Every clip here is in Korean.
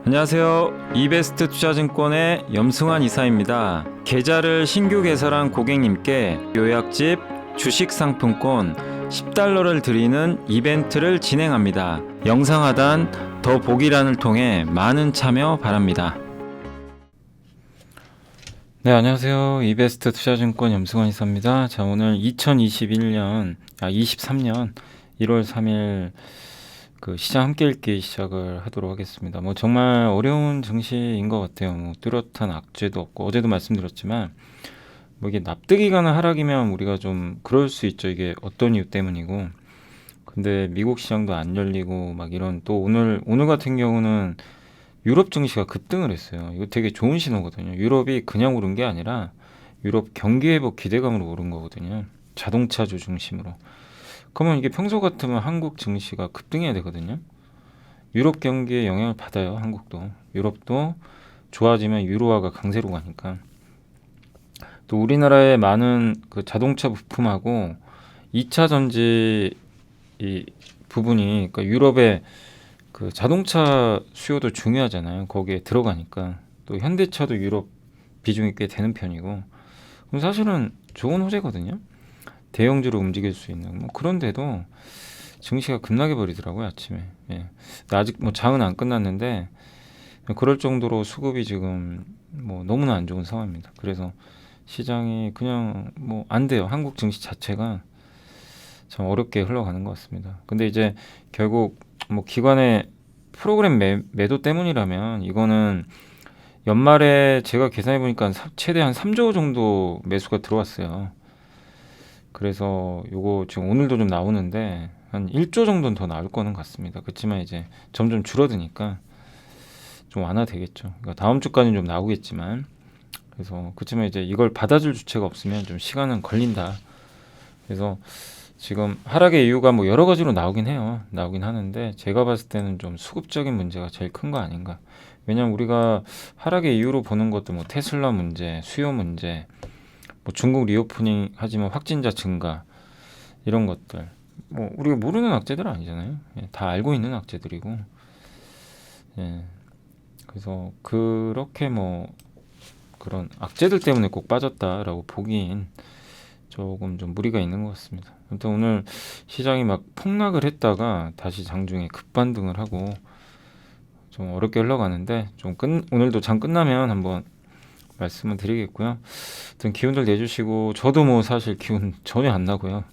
안녕하세요. 이베스트 투자증권의 염승환 이사입니다. 계좌를 신규 개설한 고객님께 요약집 주식 상품권 10달러를 드리는 이벤트를 진행합니다. 영상 하단 더 보기란을 통해 많은 참여 바랍니다. 네, 안녕하세요. 이베스트 투자증권 염승환 이사입니다. 자, 오늘 23년 1월 3일 그 시장 함께 읽기 시작을 하도록 하겠습니다. 뭐 정말 어려운 증시인 것 같아요. 뭐 뚜렷한 악재도 없고, 어제도 말씀드렸지만 뭐 이게 납득이 가는 하락이면 우리가 좀 그럴 수 있죠. 이게 어떤 이유 때문이고. 근데 미국 시장도 안 열리고 막 이런, 또 오늘 같은 경우는 유럽 증시가 급등을 했어요. 이거 되게 좋은 신호거든요. 유럽이 그냥 오른 게 아니라 유럽 경기 회복 기대감으로 오른 거거든요. 자동차주 중심으로. 그러면 이게 평소 같으면 한국 증시가 급등해야 되거든요. 유럽 경기에 영향을 받아요. 한국도. 유럽도 좋아지면 유로화가 강세로 가니까. 또 우리나라의 많은 그 자동차 부품하고 2차 전지 이 부분이, 그러니까 유럽의 그 자동차 수요도 중요하잖아요. 거기에 들어가니까. 또 현대차도 유럽 비중이 꽤 되는 편이고. 그럼 사실은 좋은 호재거든요. 대형주로 움직일 수 있는. 뭐 그런데도 증시가 급락해 버리더라고요, 아침에. 예. 아직 뭐 장은 안 끝났는데 그럴 정도로 수급이 지금 뭐 너무나 안 좋은 상황입니다. 그래서 시장이 그냥 뭐 안 돼요. 한국 증시 자체가 참 어렵게 흘러가는 것 같습니다. 근데 이제 결국 뭐 기관의 프로그램 매도 때문이라면, 이거는 연말에 제가 계산해 보니까 최대 한 3조 정도 매수가 들어왔어요. 그래서 요거 지금 오늘도 좀 나오는데 한 1조 정도는 더 나올 거는 같습니다. 그렇지만 이제 점점 줄어드니까 좀 완화되겠죠. 그러니까 다음 주까지는 좀 나오겠지만, 그래서 그렇지만 이제 이걸 받아줄 주체가 없으면 좀 시간은 걸린다. 그래서 지금 하락의 이유가 뭐 여러 가지로 나오긴 해요. 나오긴 하는데 제가 봤을 때는 좀 수급적인 문제가 제일 큰 거 아닌가. 왜냐면 우리가 하락의 이유로 보는 것도 뭐 테슬라 문제, 수요 문제, 뭐 중국 리오프닝 하지만 확진자 증가, 이런 것들, 뭐 우리가 모르는 악재들 아니잖아요. 예, 다 알고 있는 악재들이고. 예, 그래서 그렇게 뭐 그런 악재들 때문에 꼭 빠졌다라고 보기엔 조금 좀 무리가 있는 것 같습니다. 아무튼 오늘 시장이 막 폭락을 했다가 다시 장중에 급반등을 하고 좀 어렵게 흘러가는데, 오늘도 장 끝나면 한번 말씀을 드리겠고요. 하여튼 기운들 내주시고, 저도 뭐 사실 기운 전혀 안 나고요.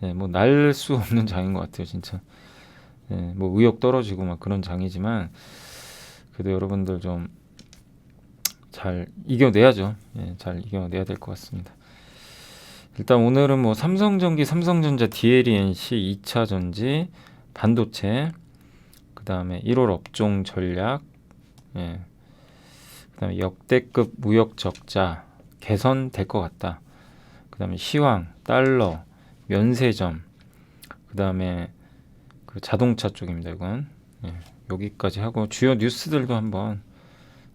예, 뭐 날 수 없는 장인 것 같아요, 진짜. 예, 뭐 의욕 떨어지고 막 그런 장이지만 그래도 여러분들 좀 잘 이겨내야죠. 예, 잘 이겨내야 될 것 같습니다. 일단 오늘은 뭐 삼성전기, 삼성전자, DLENC, 2차 전지, 반도체, 그 다음에 1월 업종 전략, 예, 그 다음에 역대급 무역 적자 개선될 것 같다. 그 다음에 시황, 달러, 면세점, 그 다음에 그 자동차 쪽입니다. 이건. 예, 여기까지 하고 주요 뉴스들도 한번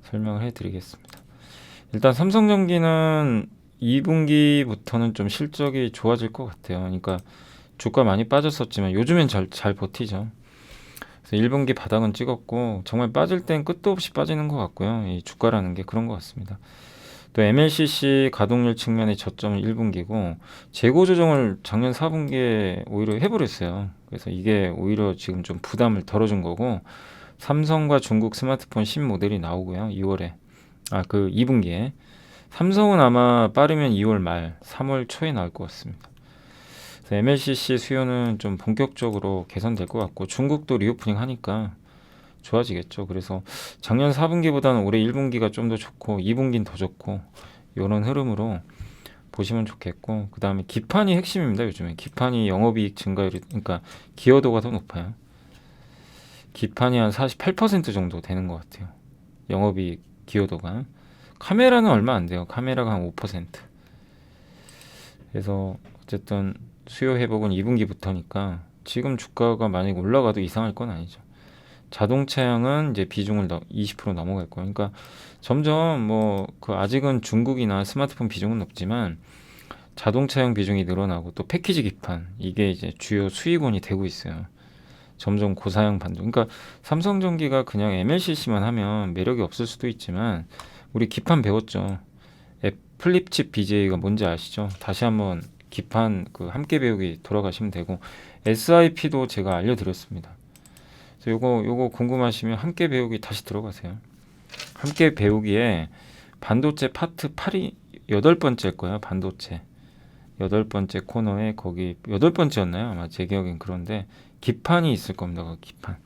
설명을 해드리겠습니다. 일단 삼성전기는 2분기부터는 좀 실적이 좋아질 것 같아요. 그러니까 주가 많이 빠졌었지만 요즘엔 잘 버티죠. 그래서 1분기 바닥은 찍었고, 정말 빠질 땐 끝도 없이 빠지는 것 같고요. 이 주가라는 게 그런 것 같습니다. 또 MLCC 가동률 측면의 저점은 1분기고 재고 조정을 작년 4분기에 오히려 해버렸어요. 그래서 이게 오히려 지금 좀 부담을 덜어준 거고, 삼성과 중국 스마트폰 신모델이 나오고요. 2월에 그 2분기에. 삼성은 아마 빠르면 2월 말 3월 초에 나올 것 같습니다. 그래서 MLCC 수요는 좀 본격적으로 개선될 것 같고, 중국도 리오프닝 하니까 좋아지겠죠. 그래서 작년 4분기보다는 올해 1분기가 좀 더 좋고 2분기는 더 좋고, 이런 흐름으로 보시면 좋겠고, 그 다음에 기판이 핵심입니다. 요즘에 기판이 영업이익 증가율이, 그러니까 기여도가 더 높아요. 기판이 한 48% 정도 되는 것 같아요. 영업이익 기여도가. 카메라는 얼마 안 돼요. 카메라가 한 5%. 그래서 어쨌든 수요 회복은 2분기부터니까 지금 주가가 만약에 올라가도 이상할 건 아니죠. 자동차형은 이제 비중을 20% 넘어갈 거예요. 그러니까 점점 뭐 그 아직은 중국이나 스마트폰 비중은 높지만 자동차형 비중이 늘어나고, 또 패키지 기판, 이게 이제 주요 수익원이 되고 있어요. 점점 고사양 반도. 그러니까 삼성전기가 그냥 MLCC만 하면 매력이 없을 수도 있지만 우리 기판 배웠죠. 플립칩 BJ가 뭔지 아시죠? 다시 한번 기판 그 함께 배우기 돌아가시면 되고 SIP도 제가 알려드렸습니다. 그래서 요거 궁금하시면 함께 배우기 다시 들어가세요. 함께 배우기에 반도체 파트 8이 8번째일 거예요. 반도체 8번째 코너에 거기 8번째였나요? 아마 제 기억엔 그런데 기판이 있을 겁니다. 그 기판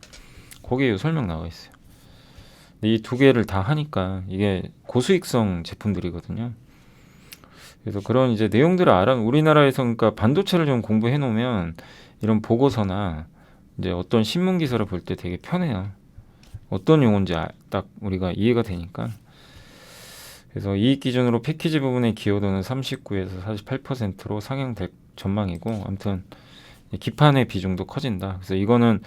거기에 설명 나와 있어요. 이 두 개를 다 하니까 이게 고수익성 제품들이거든요. 그래서 그런 이제 내용들을 우리나라에서 그러니까 반도체를 좀 공부해 놓으면 이런 보고서나 이제 어떤 신문 기사를 볼 때 되게 편해요. 어떤 용어인지 딱 우리가 이해가 되니까. 그래서 이익 기준으로 패키지 부분의 기여도는 39에서 48%로 상향될 전망이고, 아무튼 기판의 비중도 커진다. 그래서 이거는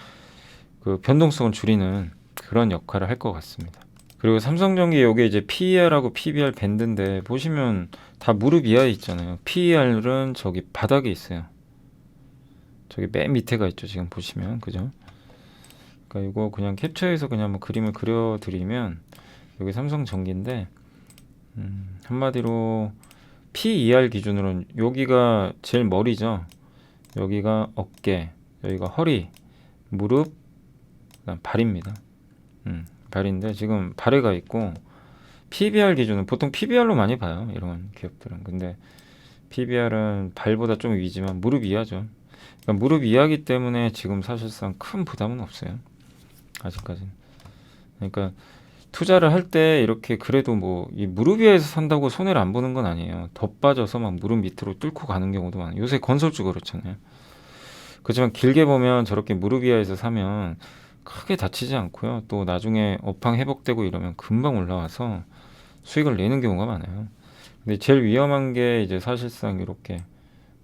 그 변동성을 줄이는 그런 역할을 할 것 같습니다. 그리고 삼성전기 요게 이제 PER하고 PBR 밴드인데 보시면 다 무릎 이하에 있잖아요. PER은 저기 바닥에 있어요. 저기 맨 밑에가 있죠. 지금 보시면 그죠? 그러니까 이거 그냥 캡처해서 그냥 한번 그림을 그려드리면 여기 삼성전기인데 한마디로 PER 기준으로는 여기가 제일 머리죠. 여기가 어깨, 여기가 허리, 무릎, 그다음 발입니다. 발인데 지금 발에 가 있고 PBR 기준은 보통 PBR로 많이 봐요. 이런 기업들은. 근데 PBR은 발보다 좀 위지만 무릎 이하죠. 그러니까 무릎 이하기 때문에 지금 사실상 큰 부담은 없어요. 아직까지는. 그러니까 투자를 할 때 이렇게 그래도 뭐 이 무릎 위에서 산다고 손해를 안 보는 건 아니에요. 더 빠져서 막 무릎 밑으로 뚫고 가는 경우도 많아요. 요새 건설주 그렇잖아요. 그렇지만 길게 보면 저렇게 무릎 위에서 사면 크게 다치지 않고요. 또 나중에 업황 회복되고 이러면 금방 올라와서 수익을 내는 경우가 많아요. 근데 제일 위험한 게 이제 사실상 이렇게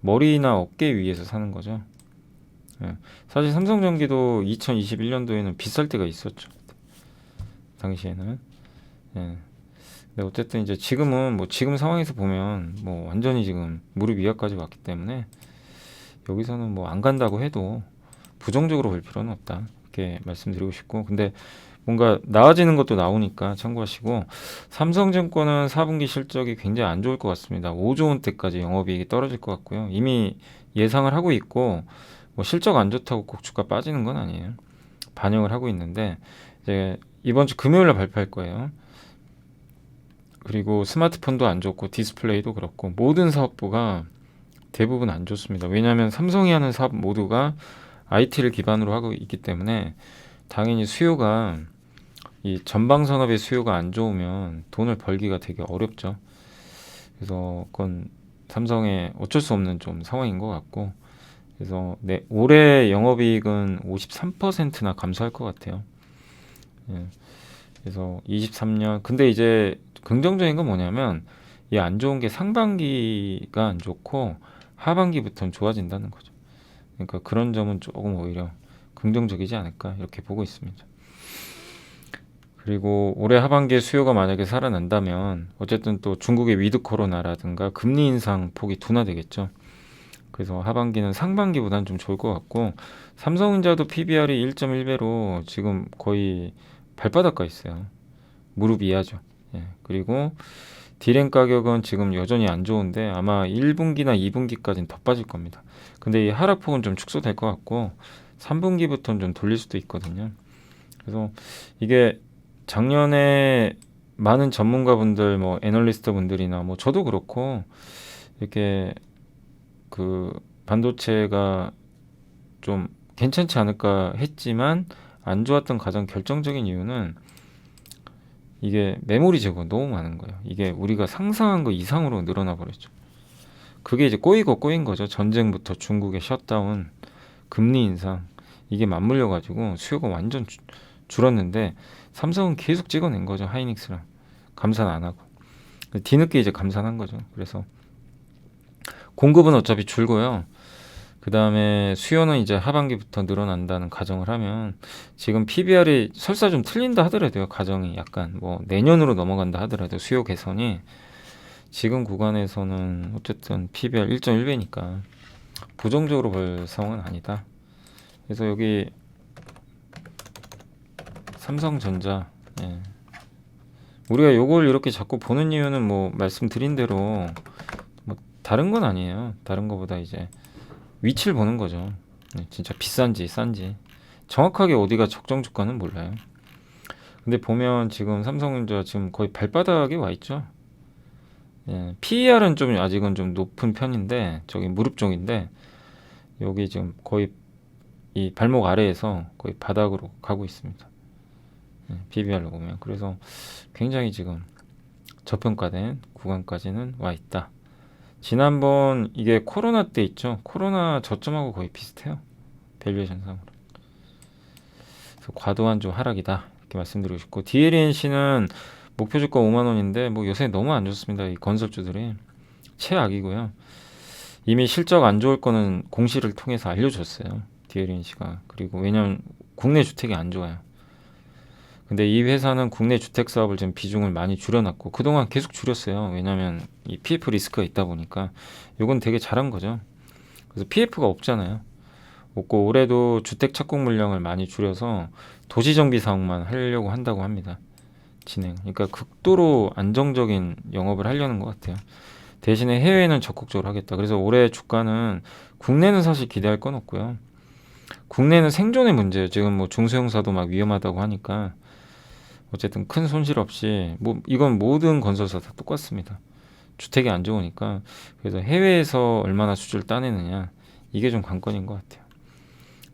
머리나 어깨 위에서 사는 거죠. 예. 사실 삼성전기도 2021년도에는 비쌀 때가 있었죠. 당시에는. 예. 근데 어쨌든 이제 지금은 뭐 지금 상황에서 보면 뭐 완전히 지금 무릎 위까지 왔기 때문에 여기서는 뭐 안 간다고 해도 부정적으로 볼 필요는 없다. 이렇게 말씀드리고 싶고, 근데 뭔가 나아지는 것도 나오니까 참고하시고, 삼성증권은 4분기 실적이 굉장히 안 좋을 것 같습니다. 5조 원대까지 영업이익이 떨어질 것 같고요. 이미 예상을 하고 있고, 뭐 실적 안 좋다고 꼭 주가 빠지는 건 아니에요. 반영을 하고 있는데 이제 이번 주 금요일에 발표할 거예요. 그리고 스마트폰도 안 좋고 디스플레이도 그렇고 모든 사업부가 대부분 안 좋습니다. 왜냐하면 삼성이 하는 사업 모두가 IT를 기반으로 하고 있기 때문에 당연히 수요가 이 전방 산업의 수요가 안 좋으면 돈을 벌기가 되게 어렵죠. 그래서 그건 삼성의 어쩔 수 없는 좀 상황인 것 같고, 그래서 올해 영업이익은 53%나 감소할 것 같아요. 예. 그래서 23년 근데 이제 긍정적인 건 뭐냐면 이 안 좋은 게 상반기가 안 좋고 하반기부터는 좋아진다는 거죠. 그러니까 그런 점은 조금 오히려 긍정적이지 않을까 이렇게 보고 있습니다. 그리고 올해 하반기에 수요가 만약에 살아난다면 어쨌든 또 중국의 위드 코로나라든가 금리 인상 폭이 둔화되겠죠. 그래서 하반기는 상반기보다는 좀 좋을 것 같고, 삼성전자도 PBR이 1.1배로 지금 거의 발바닥 가 있어요. 무릎 이하죠. 예. 그리고 디램 가격은 지금 여전히 안 좋은데 아마 1분기나 2분기까지는 더 빠질 겁니다. 근데 이 하락폭은 좀 축소될 것 같고 3분기부터는 좀 돌릴 수도 있거든요. 그래서 이게 작년에 많은 전문가분들, 뭐 애널리스트 분들이나 뭐 저도 그렇고 이렇게 그 반도체가 좀 괜찮지 않을까 했지만 안 좋았던 가장 결정적인 이유는 이게 메모리 재고가 너무 많은 거예요. 이게 우리가 상상한 거 이상으로 늘어나 버렸죠. 그게 이제 꼬이고 꼬인 거죠. 전쟁부터 중국의 셧다운, 금리 인상 이게 맞물려 가지고 수요가 완전 줄었는데 삼성은 계속 찍어낸 거죠. 하이닉스랑 감산 안 하고 뒤늦게 이제 감산한 거죠. 그래서 공급은 어차피 줄고요. 그 다음에 수요는 이제 하반기부터 늘어난다는 가정을 하면 지금 PBR이 설사 좀 틀린다 하더라도요. 가정이 약간 뭐 내년으로 넘어간다 하더라도 수요 개선이 지금 구간에서는 어쨌든 PBR 1.1배니까 부정적으로 볼 상황은 아니다. 그래서 여기 삼성전자. 예. 우리가 요걸 이렇게 자꾸 보는 이유는 뭐 말씀드린 대로 뭐 다른 건 아니에요. 다른 거보다 이제 위치를 보는 거죠. 예, 진짜 비싼지 싼지. 정확하게 어디가 적정 주가는 몰라요. 근데 보면 지금 삼성전자 지금 거의 발바닥에 와 있죠. 예, PER은 좀 아직은 좀 높은 편인데 저기 무릎 쪽인데 여기 지금 거의 이 발목 아래에서 거의 바닥으로 가고 있습니다. 예, BBR로 보면 그래서 굉장히 지금 저평가된 구간까지는 와 있다. 지난번 이게 코로나 때 있죠. 코로나 저점하고 거의 비슷해요. 밸류에이션상으로. 그래서 과도한 좀 하락이다. 이렇게 말씀드리고 싶고 DLNC는 목표 주가 5만 원인데 뭐 요새 너무 안 좋습니다. 이 건설주들이 최악이고요. 이미 실적 안 좋을 거는 공시를 통해서 알려줬어요. DLNC가. 그리고 왜냐면 국내 주택이 안 좋아요. 근데 이 회사는 국내 주택 사업을 지금 비중을 많이 줄여놨고 그동안 계속 줄였어요. 왜냐면 이 PF 리스크가 있다 보니까 이건 되게 잘한 거죠. 그래서 PF가 없잖아요. 없고 올해도 주택 착공 물량을 많이 줄여서 도시 정비 사업만 하려고 한다고 합니다. 진행. 그러니까 극도로 안정적인 영업을 하려는 것 같아요. 대신에 해외에는 적극적으로 하겠다. 그래서 올해 주가는 국내는 사실 기대할 건 없고요. 국내는 생존의 문제예요. 지금 뭐 중소형사도 막 위험하다고 하니까 어쨌든 큰 손실 없이 뭐 이건 모든 건설사 다 똑같습니다. 주택이 안 좋으니까 그래서 해외에서 얼마나 수주를 따내느냐 이게 좀 관건인 것 같아요.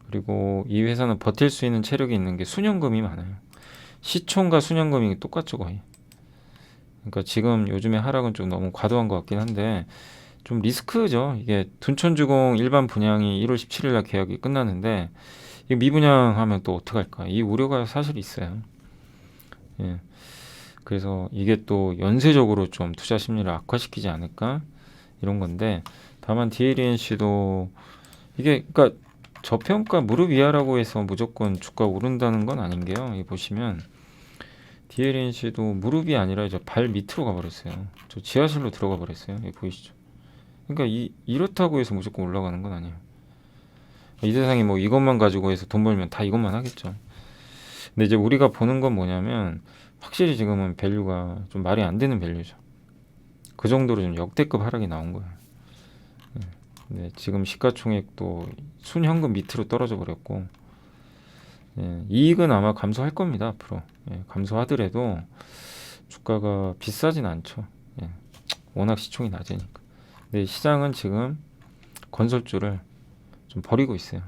그리고 이 회사는 버틸 수 있는 체력이 있는 게 수년금이 많아요. 시총과 수년금이 똑같죠 거의. 그러니까 지금 요즘에 하락은 좀 너무 과도한 것 같긴 한데 좀 리스크죠. 이게 둔촌주공 일반 분양이 1월 17일 날 계약이 끝나는데 이거 미분양하면 또 어떡할까 이 우려가 사실 있어요. 예. 그래서 이게 또 연쇄적으로 좀 투자 심리를 악화시키지 않을까 이런 건데 다만 DLNC도 이게 그러니까 저평가 무릎 위하라고 해서 무조건 주가 오른다는 건 아닌 게요. 여기 보시면 DLNC도 무릎이 아니라 이제 발 밑으로 가버렸어요. 저 지하실로 들어가 버렸어요. 여기 보이시죠? 그러니까 이렇다고 해서 무조건 올라가는 건 아니에요. 이 세상에 뭐 이것만 가지고 해서 돈 벌면 다 이것만 하겠죠. 근데 이제 우리가 보는 건 뭐냐면 확실히 지금은 밸류가 좀 말이 안 되는 밸류죠. 그 정도로 좀 역대급 하락이 나온 거예요. 근데 지금 시가총액도 순현금 밑으로 떨어져 버렸고 이익은 아마 감소할 겁니다. 앞으로 감소하더라도 주가가 비싸진 않죠. 워낙 시총이 낮으니까. 근데 시장은 지금 건설주를 좀 버리고 있어요.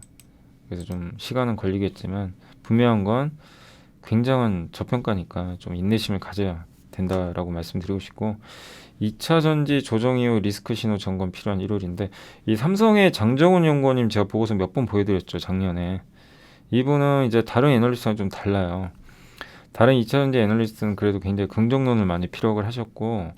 그래서 좀 시간은 걸리겠지만 분명한 건 굉장한 저평가니까 좀 인내심을 가져야 된다라고 말씀드리고 싶고 2차 전지 조정 이후 리스크 신호 점검 필요한 1월인데 이 삼성의 장정훈 연구원님 제가 보고서 몇 번 보여드렸죠 작년에. 이분은 이제 다른 애널리스트랑 좀 달라요. 다른 2차 전지 애널리스트는 그래도 굉장히 긍정론을 많이 피력을 하셨고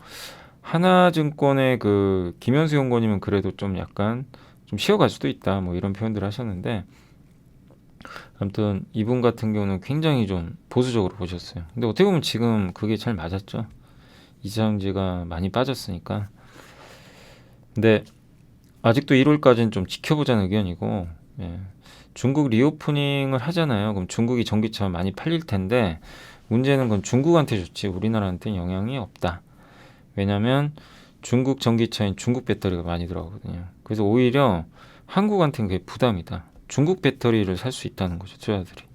하나증권의 그 김현수 연구원님은 그래도 좀 약간 좀 쉬어갈 수도 있다 뭐 이런 표현들을 하셨는데 아무튼 이분 같은 경우는 굉장히 좀 보수적으로 보셨어요. 근데 어떻게 보면 지금 그게 잘 맞았죠. 이차전지가 많이 빠졌으니까. 근데 아직도 1월까지는 좀 지켜보자는 의견이고 중국 리오프닝을 하잖아요. 그럼 중국이 전기차 많이 팔릴 텐데 문제는 그건 중국한테 좋지 우리나라한테는 영향이 없다. 왜냐하면 중국 전기차엔 중국 배터리가 많이 들어가거든요. 그래서 오히려 한국한테는 그게 부담이다. 중국 배터리를 살 수 있다는 거죠, 투자자들이.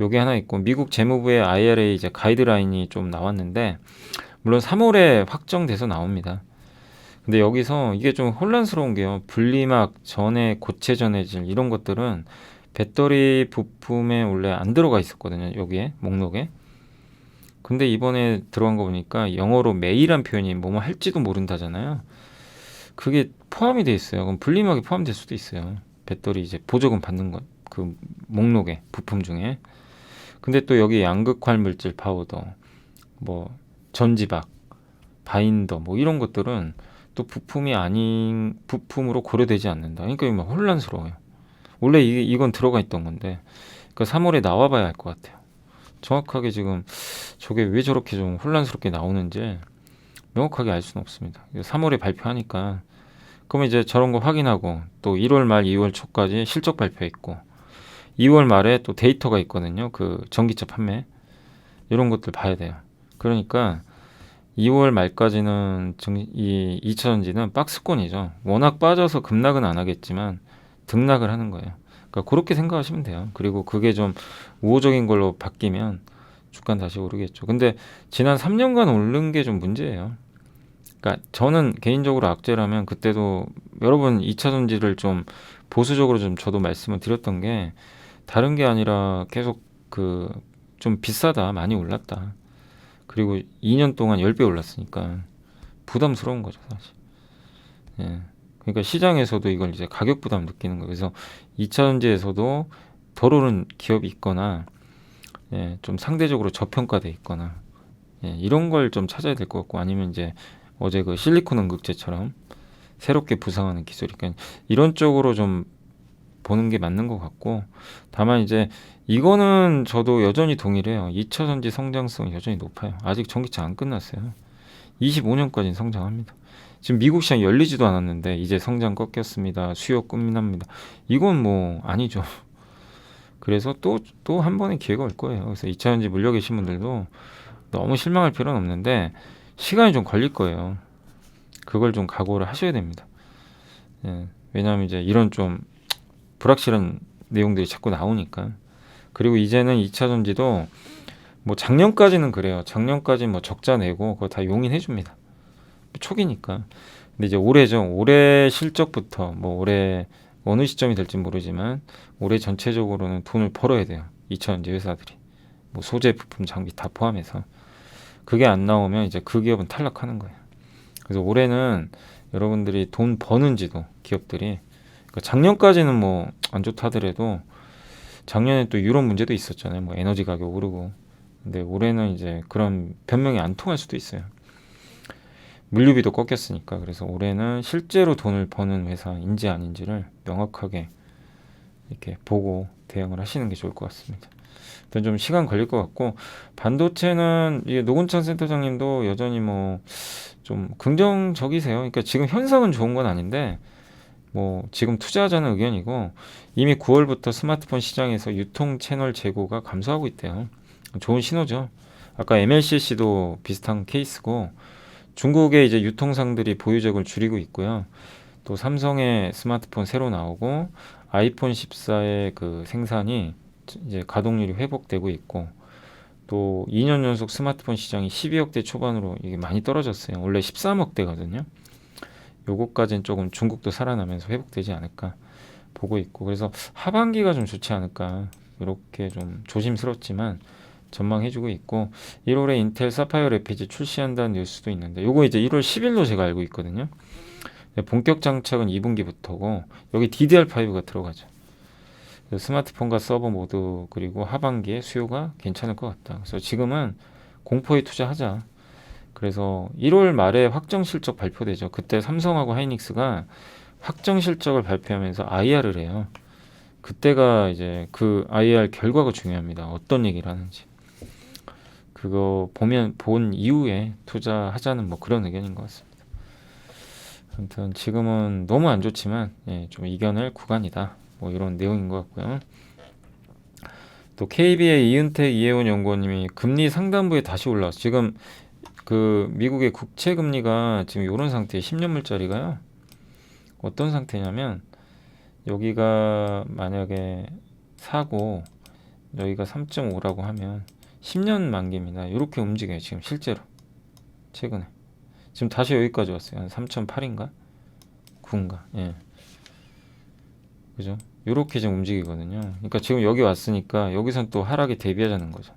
요게 하나 있고 미국 재무부의 IRA 이제 가이드라인이 좀 나왔는데 물론 3월에 확정돼서 나옵니다. 근데 여기서 이게 좀 혼란스러운 게요. 분리막 전해 고체 전해질 이런 것들은 배터리 부품에 원래 안 들어가 있었거든요. 여기에 목록에. 근데 이번에 들어간 거 보니까 영어로 메이란 표현이 뭐뭐 할지도 모른다잖아요. 그게 포함이 돼 있어요. 그럼 분리막이 포함될 수도 있어요. 배터리 이제 보조금 받는 것, 그 목록에 부품 중에. 근데 또 여기 양극화 물질 파우더, 뭐 전지박, 바인더, 뭐 이런 것들은 또 부품이 아닌 부품으로 고려되지 않는다. 그러니까 이거 혼란스러워요. 원래 이건 들어가 있던 건데, 그러니까 3월에 나와봐야 할 것 같아요. 정확하게 지금 저게 왜 저렇게 좀 혼란스럽게 나오는지 명확하게 알 수는 없습니다. 3월에 발표하니까. 그러면 이제 저런 거 확인하고 또 1월 말 2월 초까지 실적 발표 있고 2월 말에 또 데이터가 있거든요. 그 전기차 판매. 이런 것들 봐야 돼요. 그러니까 2월 말까지는 이 2차전지는 박스권이죠. 워낙 빠져서 급락은 안 하겠지만 등락을 하는 거예요. 그러니까 그렇게 생각하시면 돼요. 그리고 그게 좀 우호적인 걸로 바뀌면 주가는 다시 오르겠죠. 근데 지난 3년간 오른 게 좀 문제예요. 그러니까 저는 개인적으로 악재라면 그때도 여러 번 2차전지를 좀 보수적으로 좀 저도 말씀을 드렸던 게 다른 게 아니라 계속 그 좀 비싸다, 많이 올랐다. 그리고 2년 동안 10배 올랐으니까 부담스러운 거죠, 사실. 예. 그러니까 시장에서도 이걸 이제 가격 부담 느끼는 거예요. 그래서 2차전지에서도 덜 오른 기업이 있거나, 예, 좀 상대적으로 저평가돼 있거나, 예, 이런 걸 좀 찾아야 될 것 같고, 아니면 이제 어제 그 실리콘 응급제처럼 새롭게 부상하는 기술이, 그러니까 이런 쪽으로 좀 보는 게 맞는 것 같고, 다만 이제 이거는 저도 여전히 동일해요. 2차전지 성장성 여전히 높아요. 아직 전기차 안 끝났어요. 25년까지는 성장합니다. 지금 미국 시장 열리지도 않았는데 이제 성장 꺾였습니다. 수요 끝납니다. 이건 뭐 아니죠. 그래서 또 한 번의 기회가 올 거예요. 그래서 2차전지 물려 계신 분들도 너무 실망할 필요는 없는데 시간이 좀 걸릴 거예요. 그걸 좀 각오를 하셔야 됩니다. 예, 왜냐하면 이제 이런 좀 불확실한 내용들이 자꾸 나오니까. 그리고 이제는 2차전지도 뭐 작년까지는 그래요. 작년까지 뭐 적자 내고 그거 다 용인해 줍니다. 초기니까. 근데 이제 올해죠. 올해 실적부터 뭐 올해 어느 시점이 될지 모르지만 올해 전체적으로는 돈을 벌어야 돼요. 2차전지 회사들이. 뭐 소재, 부품, 장비 다 포함해서. 그게 안 나오면 이제 그 기업은 탈락하는 거예요. 그래서 올해는 여러분들이 돈 버는지도 기업들이, 그러니까 작년까지는 뭐 안 좋다 하더라도 작년에 또 유럽 문제도 있었잖아요. 뭐 에너지 가격 오르고. 근데 올해는 이제 그런 변명이 안 통할 수도 있어요. 물류비도 꺾였으니까. 그래서 올해는 실제로 돈을 버는 회사인지 아닌지를 명확하게 이렇게 보고 대응을 하시는 게 좋을 것 같습니다. 일단 좀 시간 걸릴 것 같고, 반도체는 이게 노근찬 센터장님도 여전히 뭐 좀 긍정적이세요. 그러니까 지금 현상은 좋은 건 아닌데 뭐 지금 투자하자는 의견이고, 이미 9월부터 스마트폰 시장에서 유통 채널 재고가 감소하고 있대요. 좋은 신호죠. 아까 MLCC도 비슷한 케이스고, 중국의 이제 유통상들이 보유적을 줄이고 있고요. 또 삼성의 스마트폰 새로 나오고 아이폰 14의 그 생산이 이제 가동률이 회복되고 있고, 또 2년 연속 스마트폰 시장이 12억대 초반으로 이게 많이 떨어졌어요. 원래 13억대거든요. 요거까지는 조금 중국도 살아나면서 회복되지 않을까 보고 있고, 그래서 하반기가 좀 좋지 않을까 이렇게 좀 조심스럽지만 전망해주고 있고, 1월에 인텔 사파이어 레피지 출시한다는 뉴스도 있는데 요거 이제 1월 10일로 제가 알고 있거든요. 본격 장착은 2분기부터고 여기 DDR5가 들어가죠. 스마트폰과 서버 모두, 그리고 하반기에 수요가 괜찮을 것 같다. 그래서 지금은 공포에 투자하자. 그래서 1월 말에 확정 실적 발표되죠. 그때 삼성하고 하이닉스가 확정 실적을 발표하면서 IR을 해요. 그때가 이제 그 IR 결과가 중요합니다. 어떤 얘기를 하는지. 그거 본 이후에 투자하자는 뭐 그런 의견인 것 같습니다. 아무튼 지금은 너무 안 좋지만, 예, 좀 이겨낼 구간이다. 뭐 이런 내용인 것 같고요. 또 KB의 이은택 이혜원 연구원님이 금리 상단부에 다시 올라왔어. 지금 그 미국의 국채 금리가 지금 이런 상태에 10년물짜리가요. 어떤 상태냐면 여기가 만약에 사고 여기가 3.5라고 하면 10년 만기입니다. 이렇게 움직여요. 지금 실제로 최근에 지금 다시 여기까지 왔어요. 한 3.8인가 9인가. 예, 그죠? 이렇게 지금 움직이거든요. 그러니까 지금 여기 왔으니까 여기선 또 하락에 대비하자는 거죠.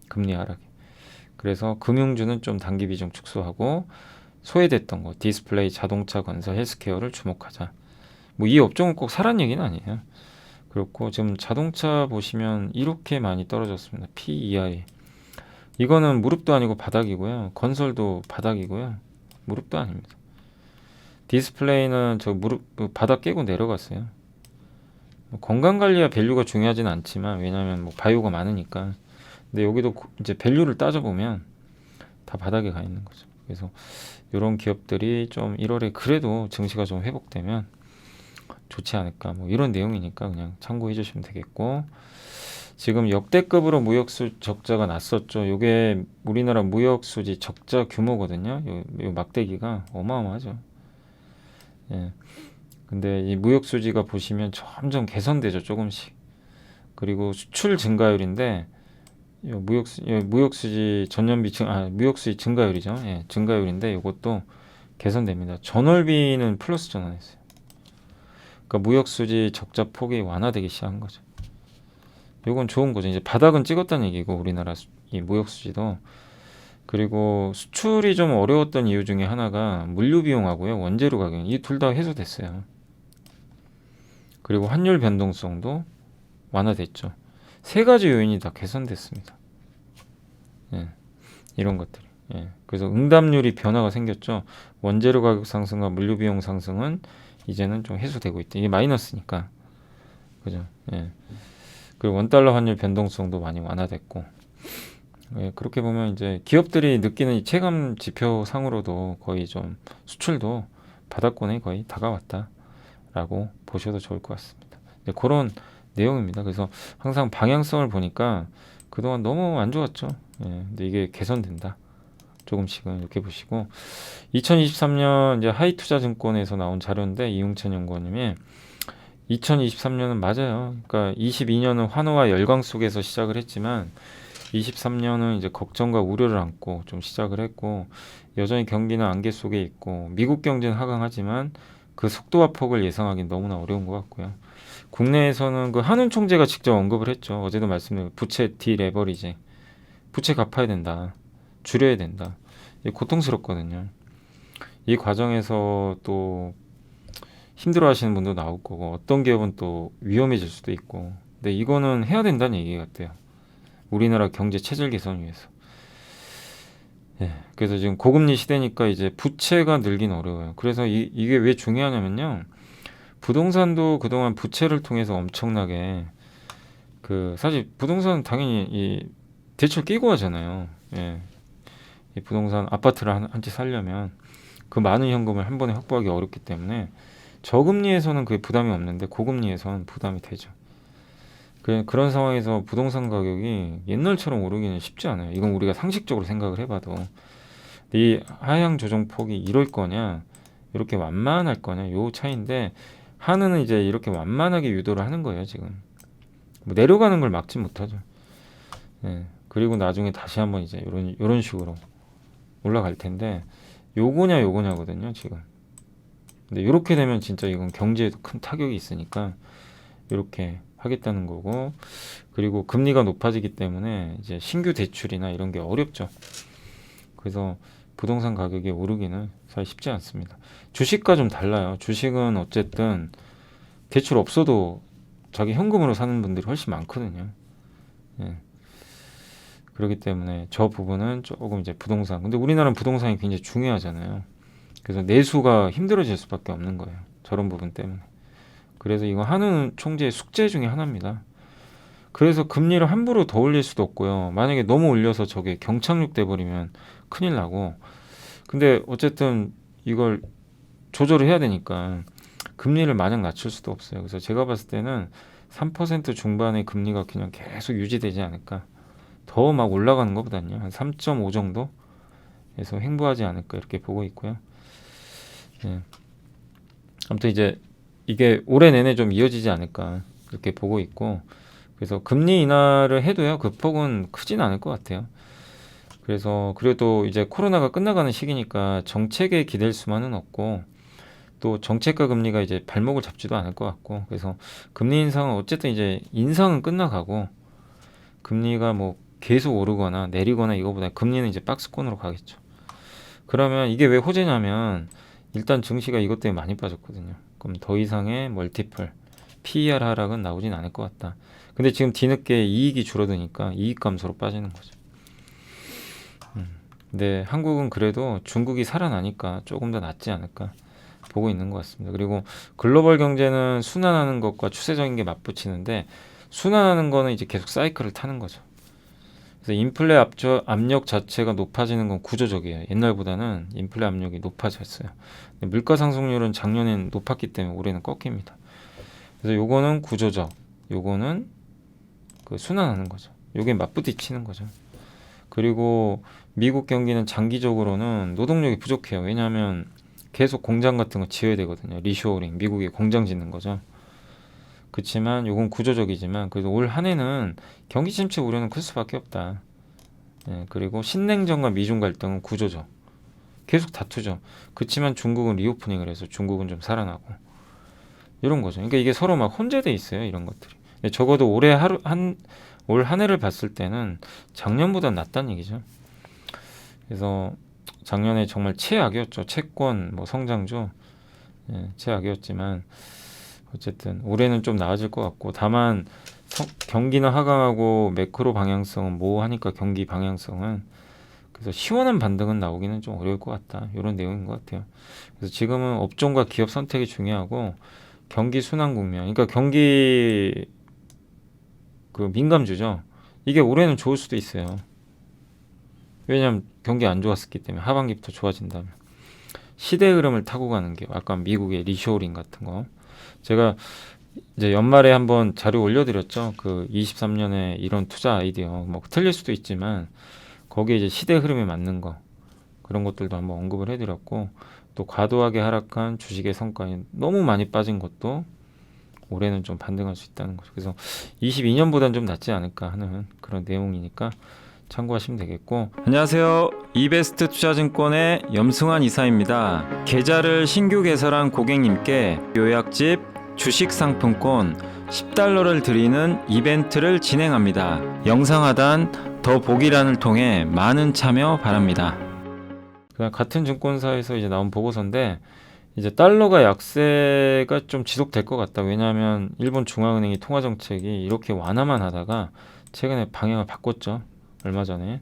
금리 하락에. 그래서 금융주는 좀 단기 비중 축소하고 소외됐던 거 디스플레이, 자동차, 건설, 헬스케어를 주목하자. 뭐 이 업종은 꼭 사란 얘기는 아니에요. 그렇고 지금 자동차 보시면 이렇게 많이 떨어졌습니다. PEI. 이거는 무릎도 아니고 바닥이고요. 건설도 바닥이고요. 무릎도 아닙니다. 디스플레이는 저 무릎 바닥 깨고 내려갔어요. 뭐 건강관리와 밸류가 중요하지는 않지만, 왜냐하면 뭐 바이오가 많으니까. 근데 여기도 이제 밸류를 따져보면 다 바닥에 가 있는 거죠. 그래서 이런 기업들이 좀 1월에 그래도 증시가 좀 회복되면 좋지 않을까, 뭐 이런 내용이니까 그냥 참고해 주시면 되겠고, 지금 역대급으로 무역수 적자가 났었죠. 요게 우리나라 무역수지 적자 규모거든요. 요 막대기가 어마어마하죠. 예. 근데 이 무역수지가 보시면 점점 개선되죠, 조금씩. 그리고 수출 증가율인데 무역수지 전년비 무역수지 증가율이죠. 예, 증가율인데 이것도 개선됩니다. 전월비는 플러스 전환했어요. 그러니까 무역수지 적자 폭이 완화되기 시작한 거죠. 이건 좋은 거죠. 이제 바닥은 찍었다는 얘기고 우리나라 이 무역수지도. 그리고 수출이 좀 어려웠던 이유 중에 하나가 물류 비용하고요, 원재료 가격 이 둘 다 해소됐어요. 그리고 환율 변동성도 완화됐죠. 세 가지 요인이 다 개선됐습니다. 예, 이런 것들이. 예, 그래서 응답률이 변화가 생겼죠. 원재료 가격 상승과 물류 비용 상승은 이제는 좀 해소되고 있다. 이게 마이너스니까. 그죠? 예. 그리고 원달러 환율 변동성도 많이 완화됐고. 예, 그렇게 보면 이제 기업들이 느끼는 이 체감 지표 상으로도 거의 좀 수출도 바닥권에 거의 다가왔다라고 보셔도 좋을 것 같습니다. 이제 그런 내용입니다. 그래서 항상 방향성을 보니까 그동안 너무 안 좋았죠. 예, 근데 이게 개선된다. 조금씩은 이렇게 보시고 2023년 이제 하이투자증권에서 나온 자료인데 이용찬 연구원님이 2023년은 맞아요. 그러니까 22년은 환호와 열광 속에서 시작을 했지만 23년은 이제 걱정과 우려를 안고 좀 시작을 했고 여전히 경기는 안개 속에 있고 미국 경제는 하강하지만 그 속도와 폭을 예상하기는 너무나 어려운 것 같고요. 국내에서는 그 한은 총재가 직접 언급을 했죠. 어제도 말씀드린 부채 디레버리지, 부채 갚아야 된다, 줄여야 된다. 이게 고통스럽거든요. 이 과정에서 또 힘들어하시는 분도 나올 거고 어떤 기업은 또 위험해질 수도 있고, 근데 이거는 해야 된다는 얘기 같아요. 우리나라 경제 체질 개선 위해서. 예, 그래서 지금 고금리 시대니까 이제 부채가 늘긴 어려워요. 그래서 이게 왜 중요하냐면요. 부동산도 그동안 부채를 통해서 엄청나게 그 사실 부동산은 당연히 이 대출 끼고 하잖아요. 예. 이 부동산 아파트를 한 채 살려면 그 많은 현금을 한 번에 확보하기 어렵기 때문에 저금리에서는 그게 부담이 없는데 고금리에서는 부담이 되죠. 그런 상황에서 부동산 가격이 옛날처럼 오르기는 쉽지 않아요. 이건 우리가 상식적으로 생각을 해봐도 이 하향 조정폭이 이럴 거냐, 이렇게 완만할 거냐, 요 차이인데 한은은 이제 이렇게 완만하게 유도를 하는 거예요. 지금 뭐 내려가는 걸 막지 못하죠. 예, 그리고 나중에 다시 한번 이제 이런 식으로 올라갈 텐데 요거냐거든요 지금. 근데 이렇게 되면 진짜 이건 경제에도 큰 타격이 있으니까 이렇게 하겠다는 거고, 그리고 금리가 높아지기 때문에 이제 신규 대출이나 이런 게 어렵죠. 그래서 부동산 가격이 오르기는 사실 쉽지 않습니다. 주식과 좀 달라요. 주식은 어쨌든 대출 없어도 자기 현금으로 사는 분들이 훨씬 많거든요. 예. 그렇기 때문에 저 부분은 조금 이제 부동산, 근데 우리나라는 부동산이 굉장히 중요하잖아요. 그래서 내수가 힘들어질 수밖에 없는 거예요. 저런 부분 때문에. 그래서 이거 한은 총재의 숙제 중에 하나입니다. 그래서 금리를 함부로 더 올릴 수도 없고요. 만약에 너무 올려서 저게 경착륙 돼버리면 큰일 나고, 근데 어쨌든 이걸 조절을 해야 되니까 금리를 마냥 낮출 수도 없어요. 그래서 제가 봤을 때는 3% 중반의 금리가 그냥 계속 유지되지 않을까. 더 막 올라가는 것보다는요. 한 3.5 정도에서 횡보하지 않을까 이렇게 보고 있고요. 예. 아무튼 이제 이게 올해 내내 좀 이어지지 않을까 그렇게 보고 있고, 그래서 금리 인하를 해도요 그 폭은 크진 않을 것 같아요. 그래서 그래도 이제 코로나가 끝나가는 시기니까 정책에 기댈 수만은 없고, 또 정책과 금리가 이제 발목을 잡지도 않을 것 같고, 그래서 금리 인상은 어쨌든 이제 인상은 끝나가고 금리가 뭐 계속 오르거나 내리거나 이거보다 금리는 이제 박스권으로 가겠죠. 그러면 이게 왜 호재냐면 일단 증시가 이것 때문에 많이 빠졌거든요. 그럼 더 이상의 멀티플, PER 하락은 나오진 않을 것 같다. 근데 지금 뒤늦게 이익이 줄어드니까 이익 감소로 빠지는 거죠. 근데 한국은 그래도 중국이 살아나니까 조금 더 낫지 않을까 보고 있는 것 같습니다. 그리고 글로벌 경제는 순환하는 것과 추세적인 게 맞붙이는데, 순환하는 거는 이제 계속 사이클을 타는 거죠. 그래서 인플레 압력 자체가 높아지는 건 구조적이에요. 옛날보다는 인플레 압력이 높아졌어요. 물가 상승률은 작년엔 높았기 때문에 올해는 꺾입니다. 그래서 요거는 구조적, 요거는 그 순환하는 거죠. 요게 맞부딪히는 거죠. 그리고 미국 경기는 장기적으로는 노동력이 부족해요. 왜냐하면 계속 공장 같은 거 지어야 되거든요. 리쇼어링, 미국이 공장 짓는 거죠. 그렇지만 요건 구조적이지만 그래도 올 한 해는 경기 침체 우려는 클 수밖에 없다. 예, 그리고 신냉전과 미중 갈등은 구조죠. 계속 다투죠. 그렇지만 중국은 리오프닝을 해서 중국은 좀 살아나고 이런 거죠. 그러니까 이게 서로 막 혼재돼 있어요. 이런 것들이. 근데 적어도 올해 올 한 해를 봤을 때는 작년보다 낫다는 얘기죠. 그래서 작년에 정말 최악이었죠. 채권, 뭐 성장주, 예, 최악이었지만 어쨌든 올해는 좀 나아질 것 같고 다만 경기는 하강하고 매크로 방향성은 모호하니까 경기 방향성은 그래서 시원한 반등은 나오기는 좀 어려울 것 같다. 이런 내용인 것 같아요. 그래서 지금은 업종과 기업 선택이 중요하고 경기 순환 국면. 그러니까 경기 그 민감주죠. 이게 올해는 좋을 수도 있어요. 왜냐하면 경기 안 좋았었기 때문에 하반기부터 좋아진다면 시대 흐름을 타고 가는 게 아까 미국의 리쇼어링 같은 거. 제가 이제 연말에 한번 자료 올려드렸죠. 그 23년에 이런 투자 아이디어 뭐 틀릴 수도 있지만 거기에 이제 시대 흐름에 맞는 거 그런 것들도 한번 언급을 해드렸고 또 과도하게 하락한 주식의 성과에 너무 많이 빠진 것도 올해는 좀 반등할 수 있다는 거죠. 그래서 22년보다는 좀 낫지 않을까 하는 그런 내용이니까 참고하시면 되겠고. 안녕하세요. 이베스트 투자증권의 염승환 이사입니다. 계좌를 신규 개설한 고객님께 요약집 주식 상품권 10달러를 드리는 이벤트를 진행합니다. 영상 하단 더 보기란을 통해 많은 참여 바랍니다. 같은 증권사에서 이제 나온 보고서인데 이제 달러가 약세가 좀 지속될 것 같다. 왜냐하면 일본 중앙은행이 통화 정책이 이렇게 완화만 하다가 최근에 방향을 바꿨죠. 얼마 전에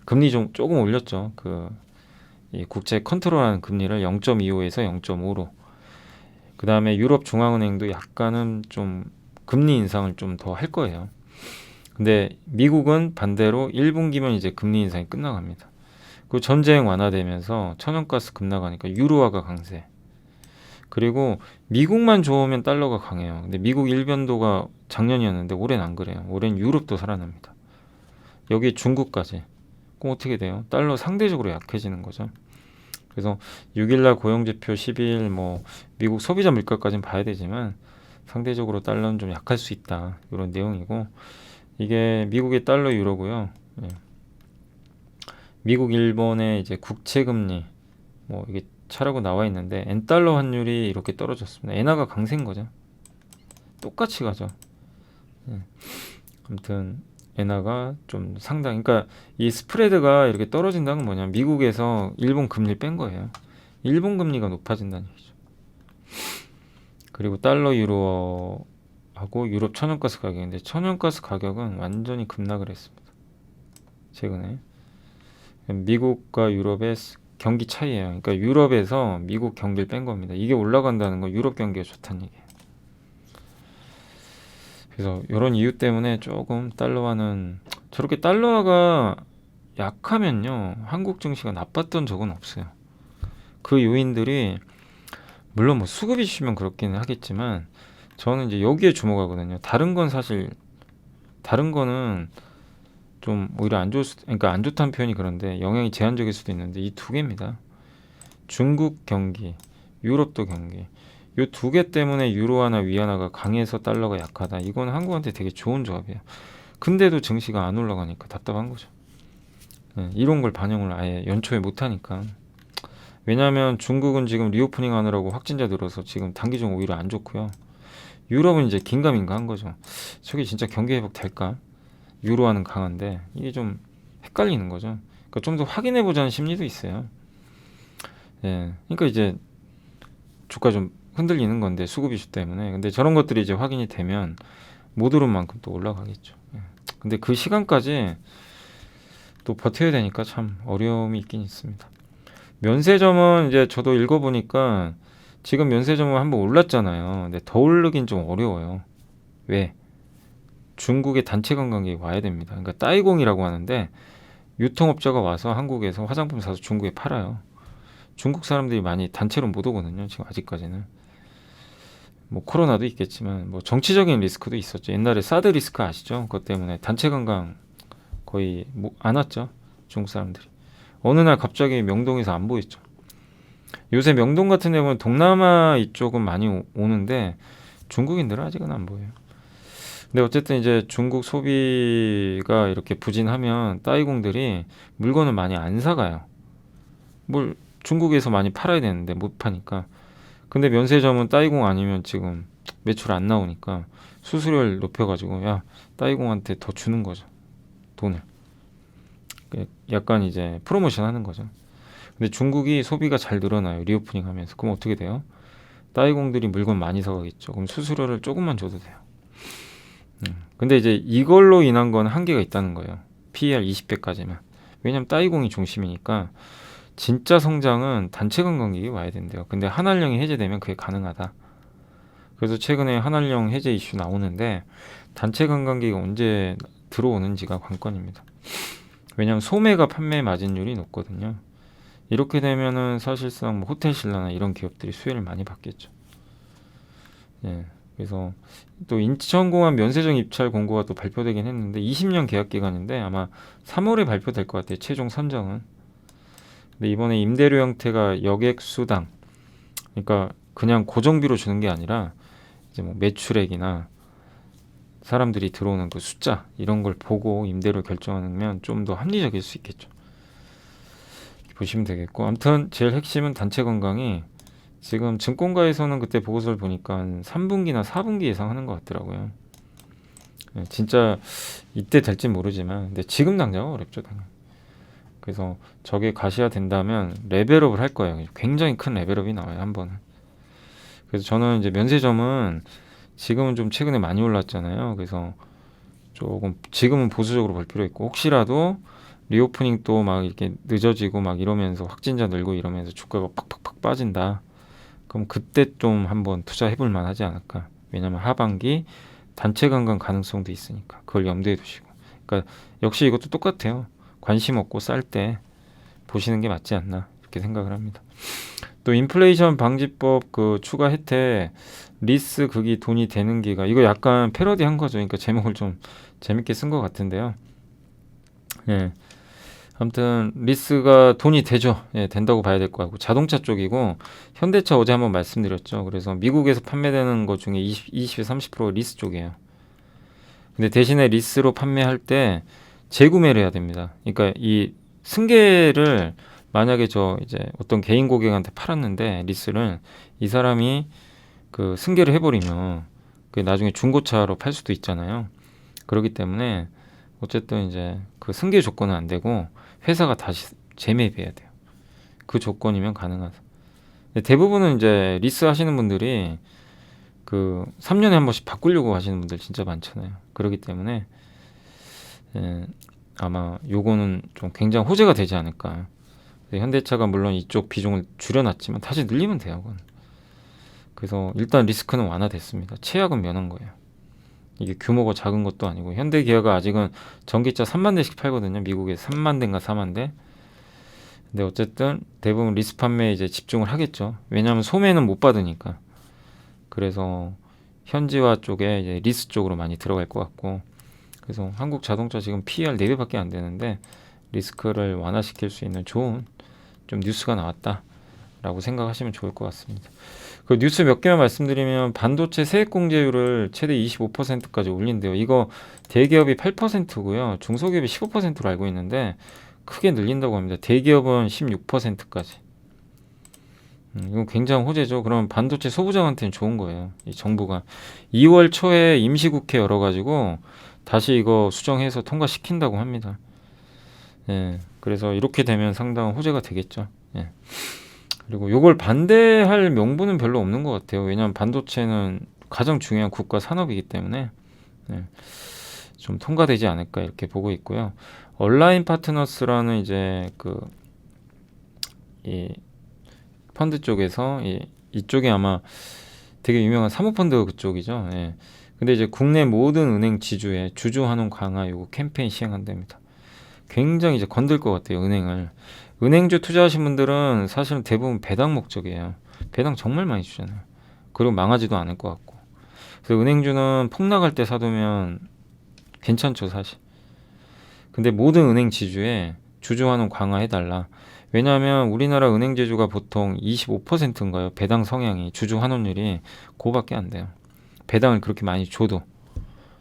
금리 좀 조금 올렸죠. 이 국채 컨트롤하는 금리를 0.25에서 0.5로. 그 다음에 유럽 중앙은행도 약간은 좀 금리 인상을 좀 더 할 거예요. 근데 미국은 반대로 1분기면 이제 금리 인상이 끝나갑니다. 그 전쟁 완화되면서 천연가스 급락하니까 유로화가 강세. 그리고 미국만 좋으면 달러가 강해요. 근데 미국 일변도가 작년이었는데 올해는 안 그래요. 올해는 유럽도 살아납니다. 여기 중국까지. 그럼 어떻게 돼요? 달러 상대적으로 약해지는 거죠. 그래서 6일날 고용지표 12일 뭐 미국 소비자 물가까지는 봐야 되지만 상대적으로 달러는 좀 약할 수 있다. 이런 내용이고 이게 미국의 달러 유로고요. 예. 미국 일본의 이제 국채 금리 뭐 이게 차라고 나와 있는데 엔달러 환율이 이렇게 떨어졌습니다. 엔화가 강세인 거죠. 똑같이 가죠. 예. 아무튼 엔화가 좀 상당히 그러니까 이 스프레드가 이렇게 떨어진다는 건 뭐냐면 미국에서 일본 금리를 뺀 거예요. 일본 금리가 높아진다는 얘기죠. 그리고 달러 유로하고 유럽 천연가스 가격인데 천연가스 가격은 완전히 급락을 했습니다. 최근에 미국과 유럽의 경기 차이예요. 그러니까 유럽에서 미국 경기를 뺀 겁니다. 이게 올라간다는 건 유럽 경기가 좋다는 얘기예요. 그래서 이런 이유 때문에 조금 달러화는 저렇게 달러화가 약하면요 한국 증시가 나빴던 적은 없어요. 그 요인들이 물론 뭐 수급 이슈면 그렇기는 하겠지만 저는 이제 여기에 주목하거든요. 다른 건 사실 다른 거는 좀 오히려 안 좋을 수도, 그러니까 안 좋다는 표현이 그런데 영향이 제한적일 수도 있는데 이 두 개입니다. 중국 경기, 유럽도 경기. 이 두 개 때문에 유로화나 위안화가 강해서 달러가 약하다. 이건 한국한테 되게 좋은 조합이에요. 근데도 증시가 안 올라가니까 답답한 거죠. 네, 이런 걸 반영을 아예 연초에 못하니까. 왜냐하면 중국은 지금 리오프닝 하느라고 확진자 늘어서 지금 단기적으로 오히려 안 좋고요. 유럽은 이제 긴가민가 한 거죠. 저게 진짜 경기 회복 될까? 유로화는 강한데 이게 좀 헷갈리는 거죠. 그러니까 좀 더 확인해 보자는 심리도 있어요. 예, 그러니까 이제 주가 좀 흔들리는 건데 수급 이슈 때문에. 근데 저런 것들이 이제 확인이 되면 못 오른 만큼 또 올라가겠죠. 예. 근데 그 시간까지 또 버텨야 되니까 참 어려움이 있긴 있습니다. 면세점은 이제 저도 읽어보니까 지금 면세점은 한번 올랐잖아요. 근데 더 오르긴 좀 어려워요. 왜? 중국의 단체 관광객이 와야 됩니다. 그러니까 따이공이라고 하는데 유통업자가 와서 한국에서 화장품 사서 중국에 팔아요. 중국 사람들이 많이 단체로 못 오거든요. 지금 아직까지는. 뭐 코로나도 있겠지만 뭐 정치적인 리스크도 있었죠. 옛날에 사드 리스크 아시죠? 그것 때문에 단체 관광 거의 안 왔죠. 중국 사람들이. 어느 날 갑자기 명동에서 안 보였죠. 요새 명동 같은 데 보면 동남아 이쪽은 많이 오는데 중국인들은 아직은 안 보여요. 근데 어쨌든 이제 중국 소비가 이렇게 부진하면 따이공들이 물건을 많이 안 사가요. 뭘 중국에서 많이 팔아야 되는데 못 파니까. 근데 면세점은 따이공 아니면 지금 매출 안 나오니까 수수료를 높여가지고 야 따이공한테 더 주는 거죠. 돈을. 약간 이제 프로모션 하는 거죠. 근데 중국이 소비가 잘 늘어나요. 리오프닝 하면서. 그럼 어떻게 돼요? 따이공들이 물건 많이 사가겠죠. 그럼 수수료를 조금만 줘도 돼요. 근데 이제 이걸로 인한 건 한계가 있다는 거예요. PER 20배까지만. 왜냐면 따이공이 중심이니까 진짜 성장은 단체 관광객이 와야 된대요. 근데 한한령이 해제되면 그게 가능하다. 그래서 최근에 한한령 해제 이슈 나오는데 단체 관광객이 언제 들어오는지가 관건입니다. 왜냐하면 소매가 판매 마진율이 높거든요. 이렇게 되면은 사실상 뭐 호텔 신라나 이런 기업들이 수혜를 많이 받겠죠. 예. 그래서 또 인천공항 면세점 입찰 공고가 또 발표되긴 했는데 20년 계약 기간인데 아마 3월에 발표될 것 같아요. 최종 선정은. 근데 이번에 임대료 형태가 여객 수당, 그러니까 그냥 고정비로 주는 게 아니라 이제 뭐 매출액이나 사람들이 들어오는 그 숫자 이런 걸 보고 임대료 결정하면 좀 더 합리적일 수 있겠죠. 보시면 되겠고, 아무튼 제일 핵심은 단체 관광이 지금 증권가에서는 그때 보고서를 보니까 3분기나 4분기 예상하는 것 같더라고요. 네, 진짜 이때 될진 모르지만 근데 지금 당장은 어렵죠. 당연히. 그래서 저게 가시화 된다면 레벨업을 할 거예요. 굉장히 큰 레벨업이 나와요, 한 번은. 그래서 저는 이제 면세점은 지금은 좀 최근에 많이 올랐잖아요. 그래서 조금 지금은 보수적으로 볼 필요 있고, 혹시라도 리오프닝 또 막 이렇게 늦어지고 막 이러면서 확진자 늘고 이러면서 주가가 팍팍팍 빠진다. 그럼 그때 좀 한번 투자해볼 만하지 않을까. 왜냐면 하반기 단체 관광 가능성도 있으니까 그걸 염두에 두시고. 그러니까 역시 이것도 똑같아요. 관심 없고 쌀 때 보시는 게 맞지 않나 이렇게 생각을 합니다. 또 인플레이션 방지법 그 추가 혜택 리스 그게 돈이 되는 기가 이거 약간 패러디 한 거죠. 그러니까 제목을 좀 재밌게 쓴 것 같은데요. 예. 아무튼 리스가 돈이 되죠. 예, 된다고 봐야 될 것 같고 자동차 쪽이고 현대차 어제 한번 말씀드렸죠. 그래서 미국에서 판매되는 것 중에 20에서 30% 리스 쪽이에요. 근데 대신에 리스로 판매할 때 재구매를 해야 됩니다. 그러니까 이 승계를 만약에 저 이제 어떤 개인 고객한테 팔았는데 리스를 이 사람이 그 승계를 해버리면 그 나중에 중고차로 팔 수도 있잖아요. 그렇기 때문에 어쨌든 이제 그 승계 조건은 안 되고 회사가 다시 재매입해야 돼요. 그 조건이면 가능하다. 대부분은 이제 리스 하시는 분들이 그 3년에 한 번씩 바꾸려고 하시는 분들 진짜 많잖아요. 그렇기 때문에 아마 요거는 좀 굉장히 호재가 되지 않을까. 현대차가 물론 이쪽 비중을 줄여놨지만 다시 늘리면 돼요. 그건. 그래서 일단 리스크는 완화됐습니다. 최악은 면한 거예요. 이게 규모가 작은 것도 아니고 현대기아가 아직은 전기차 3만 대씩 팔거든요. 미국에 3만 대인가 4만 대. 근데 어쨌든 대부분 리스 판매에 이제 집중을 하겠죠. 왜냐하면 소매는 못 받으니까. 그래서 현지화 쪽에 이제 리스 쪽으로 많이 들어갈 것 같고. 그래서 한국 자동차 지금 PER 4배밖에 안 되는데 리스크를 완화시킬 수 있는 좋은 좀 뉴스가 나왔다라고 생각하시면 좋을 것 같습니다. 그 뉴스 몇 개만 말씀드리면 반도체 세액공제율을 최대 25%까지 올린대요. 이거 대기업이 8%고요. 중소기업이 15%로 알고 있는데 크게 늘린다고 합니다. 대기업은 16%까지. 이건 굉장히 호재죠. 그럼 반도체 소부장한테는 좋은 거예요. 이 정부가 2월 초에 임시국회 열어가지고 다시 이거 수정해서 통과시킨다고 합니다. 예, 그래서 이렇게 되면 상당한 호재가 되겠죠. 예. 그리고 이걸 반대할 명분은 별로 없는 것 같아요. 왜냐하면 반도체는 가장 중요한 국가 산업이기 때문에 좀 통과되지 않을까 이렇게 보고 있고요. 온라인 파트너스라는 이제 이 펀드 쪽에서 이쪽이 아마 되게 유명한 사모펀드 그쪽이죠. 예. 근데 이제 국내 모든 은행 지주에 주주 환원 강화 요거 캠페인 시행한답니다. 굉장히 이제 건들 것 같아요. 은행주 투자하신 분들은 사실은 대부분 배당 목적이에요. 배당 정말 많이 주잖아요. 그리고 망하지도 않을 것 같고. 그래서 은행주는 폭락할 때 사두면 괜찮죠, 사실. 근데 모든 은행 지주에 주주 환원 강화해달라. 왜냐하면 우리나라 은행 지주가 보통 25%인가요? 배당 성향이 주주 환원율이 그거밖에 안 돼요. 배당을 그렇게 많이 줘도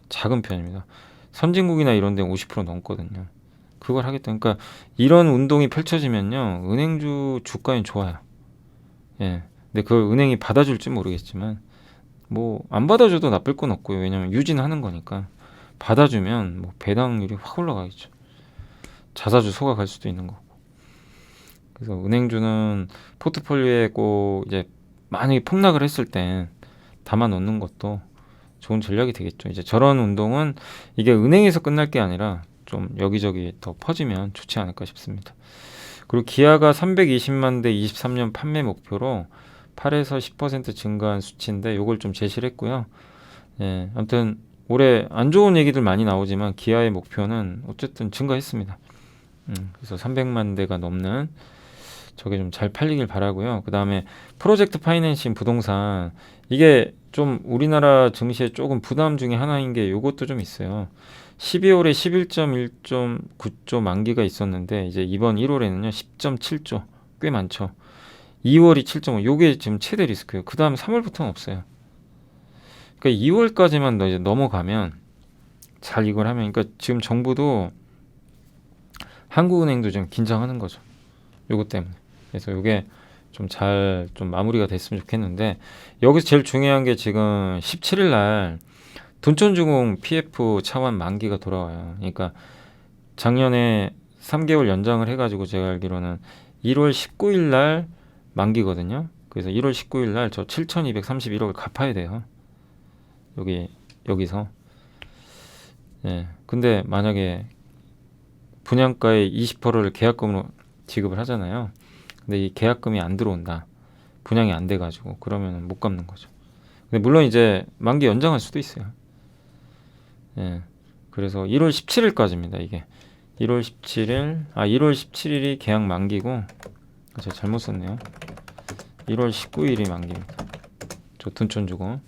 작은 편입니다. 선진국이나 이런 데는 50% 넘거든요. 그걸 하겠다. 그러니까 이런 운동이 펼쳐지면요, 은행주 주가는 좋아요. 예. 근데 그걸 은행이 받아줄지 모르겠지만 뭐 안 받아줘도 나쁠 건 없고요. 왜냐면 유지는 하는 거니까. 받아주면 뭐 배당률이 확 올라가겠죠. 자사주 소각할 수도 있는 거고. 그래서 은행주는 포트폴리오에 꼭 이제 만약에 폭락을 했을 때 담아 놓는 것도 좋은 전략이 되겠죠. 이제 저런 운동은 이게 은행에서 끝날 게 아니라 좀 여기저기 더 퍼지면 좋지 않을까 싶습니다. 그리고 기아가 320만 대 23년 판매 목표로 8에서 10% 증가한 수치인데 요걸 좀 제시를 했고요. 예, 아무튼 올해 안 좋은 얘기들 많이 나오지만 기아의 목표는 어쨌든 증가했습니다. 그래서 300만 대가 넘는 저게 좀 잘 팔리길 바라고요. 그 다음에 프로젝트 파이낸싱 부동산 이게 좀 우리나라 증시에 조금 부담 중에 하나인 게 요것도 좀 있어요. 12월에 11.1.9조 만기가 있었는데 이제 이번 1월에는요 10.7조 꽤 많죠. 2월이 7.5 요게 지금 최대 리스크예요. 그 다음 3월부터는 없어요. 그러니까 2월까지만 이제 넘어가면 잘 이걸 하면 그러니까 지금 정부도 한국은행도 좀 긴장하는 거죠. 요것 때문에. 그래서 요게 좀 잘 좀 마무리가 됐으면 좋겠는데 여기서 제일 중요한 게 지금 17일 날 둔촌주공 PF 차환 만기가 돌아와요. 그러니까 작년에 3개월 연장을 해가지고 제가 알기로는 1월 19일 날 만기거든요. 그래서 1월 19일 날 저 7,231억을 갚아야 돼요. 여기서. 예. 근데 만약에 분양가의 20%를 계약금으로 지급을 하잖아요. 근데 이 계약금이 안 들어온다. 분양이 안 돼가지고 그러면 못 갚는 거죠. 근데 물론 이제 만기 연장할 수도 있어요. 예. 그래서 1월 17일까지입니다. 이게 1월 17일이 계약 만기고 제가 잘못 썼네요. 1월 19일이 만기입니다. 저 둔촌 주고.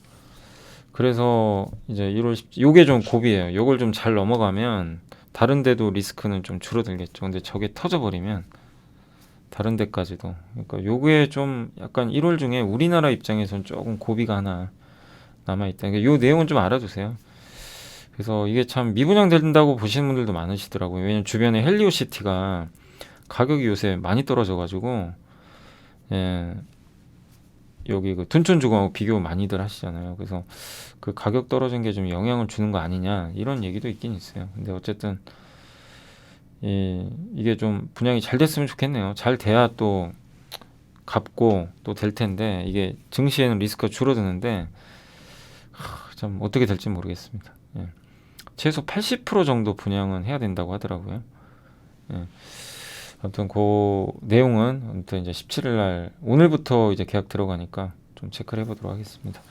그래서 이제 1월 17일 요게 좀 고비예요. 요걸 좀 잘 넘어가면 다른 데도 리스크는 좀 줄어들겠죠. 근데 저게 터져버리면 다른 데까지도. 그러니까 요게 좀 약간 1월 중에 우리나라 입장에서는 조금 고비가 하나 남아있다. 그러니까 요 내용은 좀 알아두세요. 그래서 이게 참 미분양된다고 보시는 분들도 많으시더라고요. 왜냐면 주변에 헬리오시티가 가격이 요새 많이 떨어져가지고, 예, 여기 그 둔촌주공하고 비교 많이들 하시잖아요. 그래서 그 가격 떨어진 게 좀 영향을 주는 거 아니냐 이런 얘기도 있긴 있어요. 근데 어쨌든 이게 좀 분양이 잘 됐으면 좋겠네요. 잘 돼야 또 갚고 또 될 텐데 이게 증시에는 리스크가 줄어드는데 참 어떻게 될지 모르겠습니다. 예. 최소 80% 정도 분양은 해야 된다고 하더라고요. 예. 아무튼 그 내용은 아무튼 이제 17일 날 오늘부터 이제 계약 들어가니까 좀 체크를 해보도록 하겠습니다.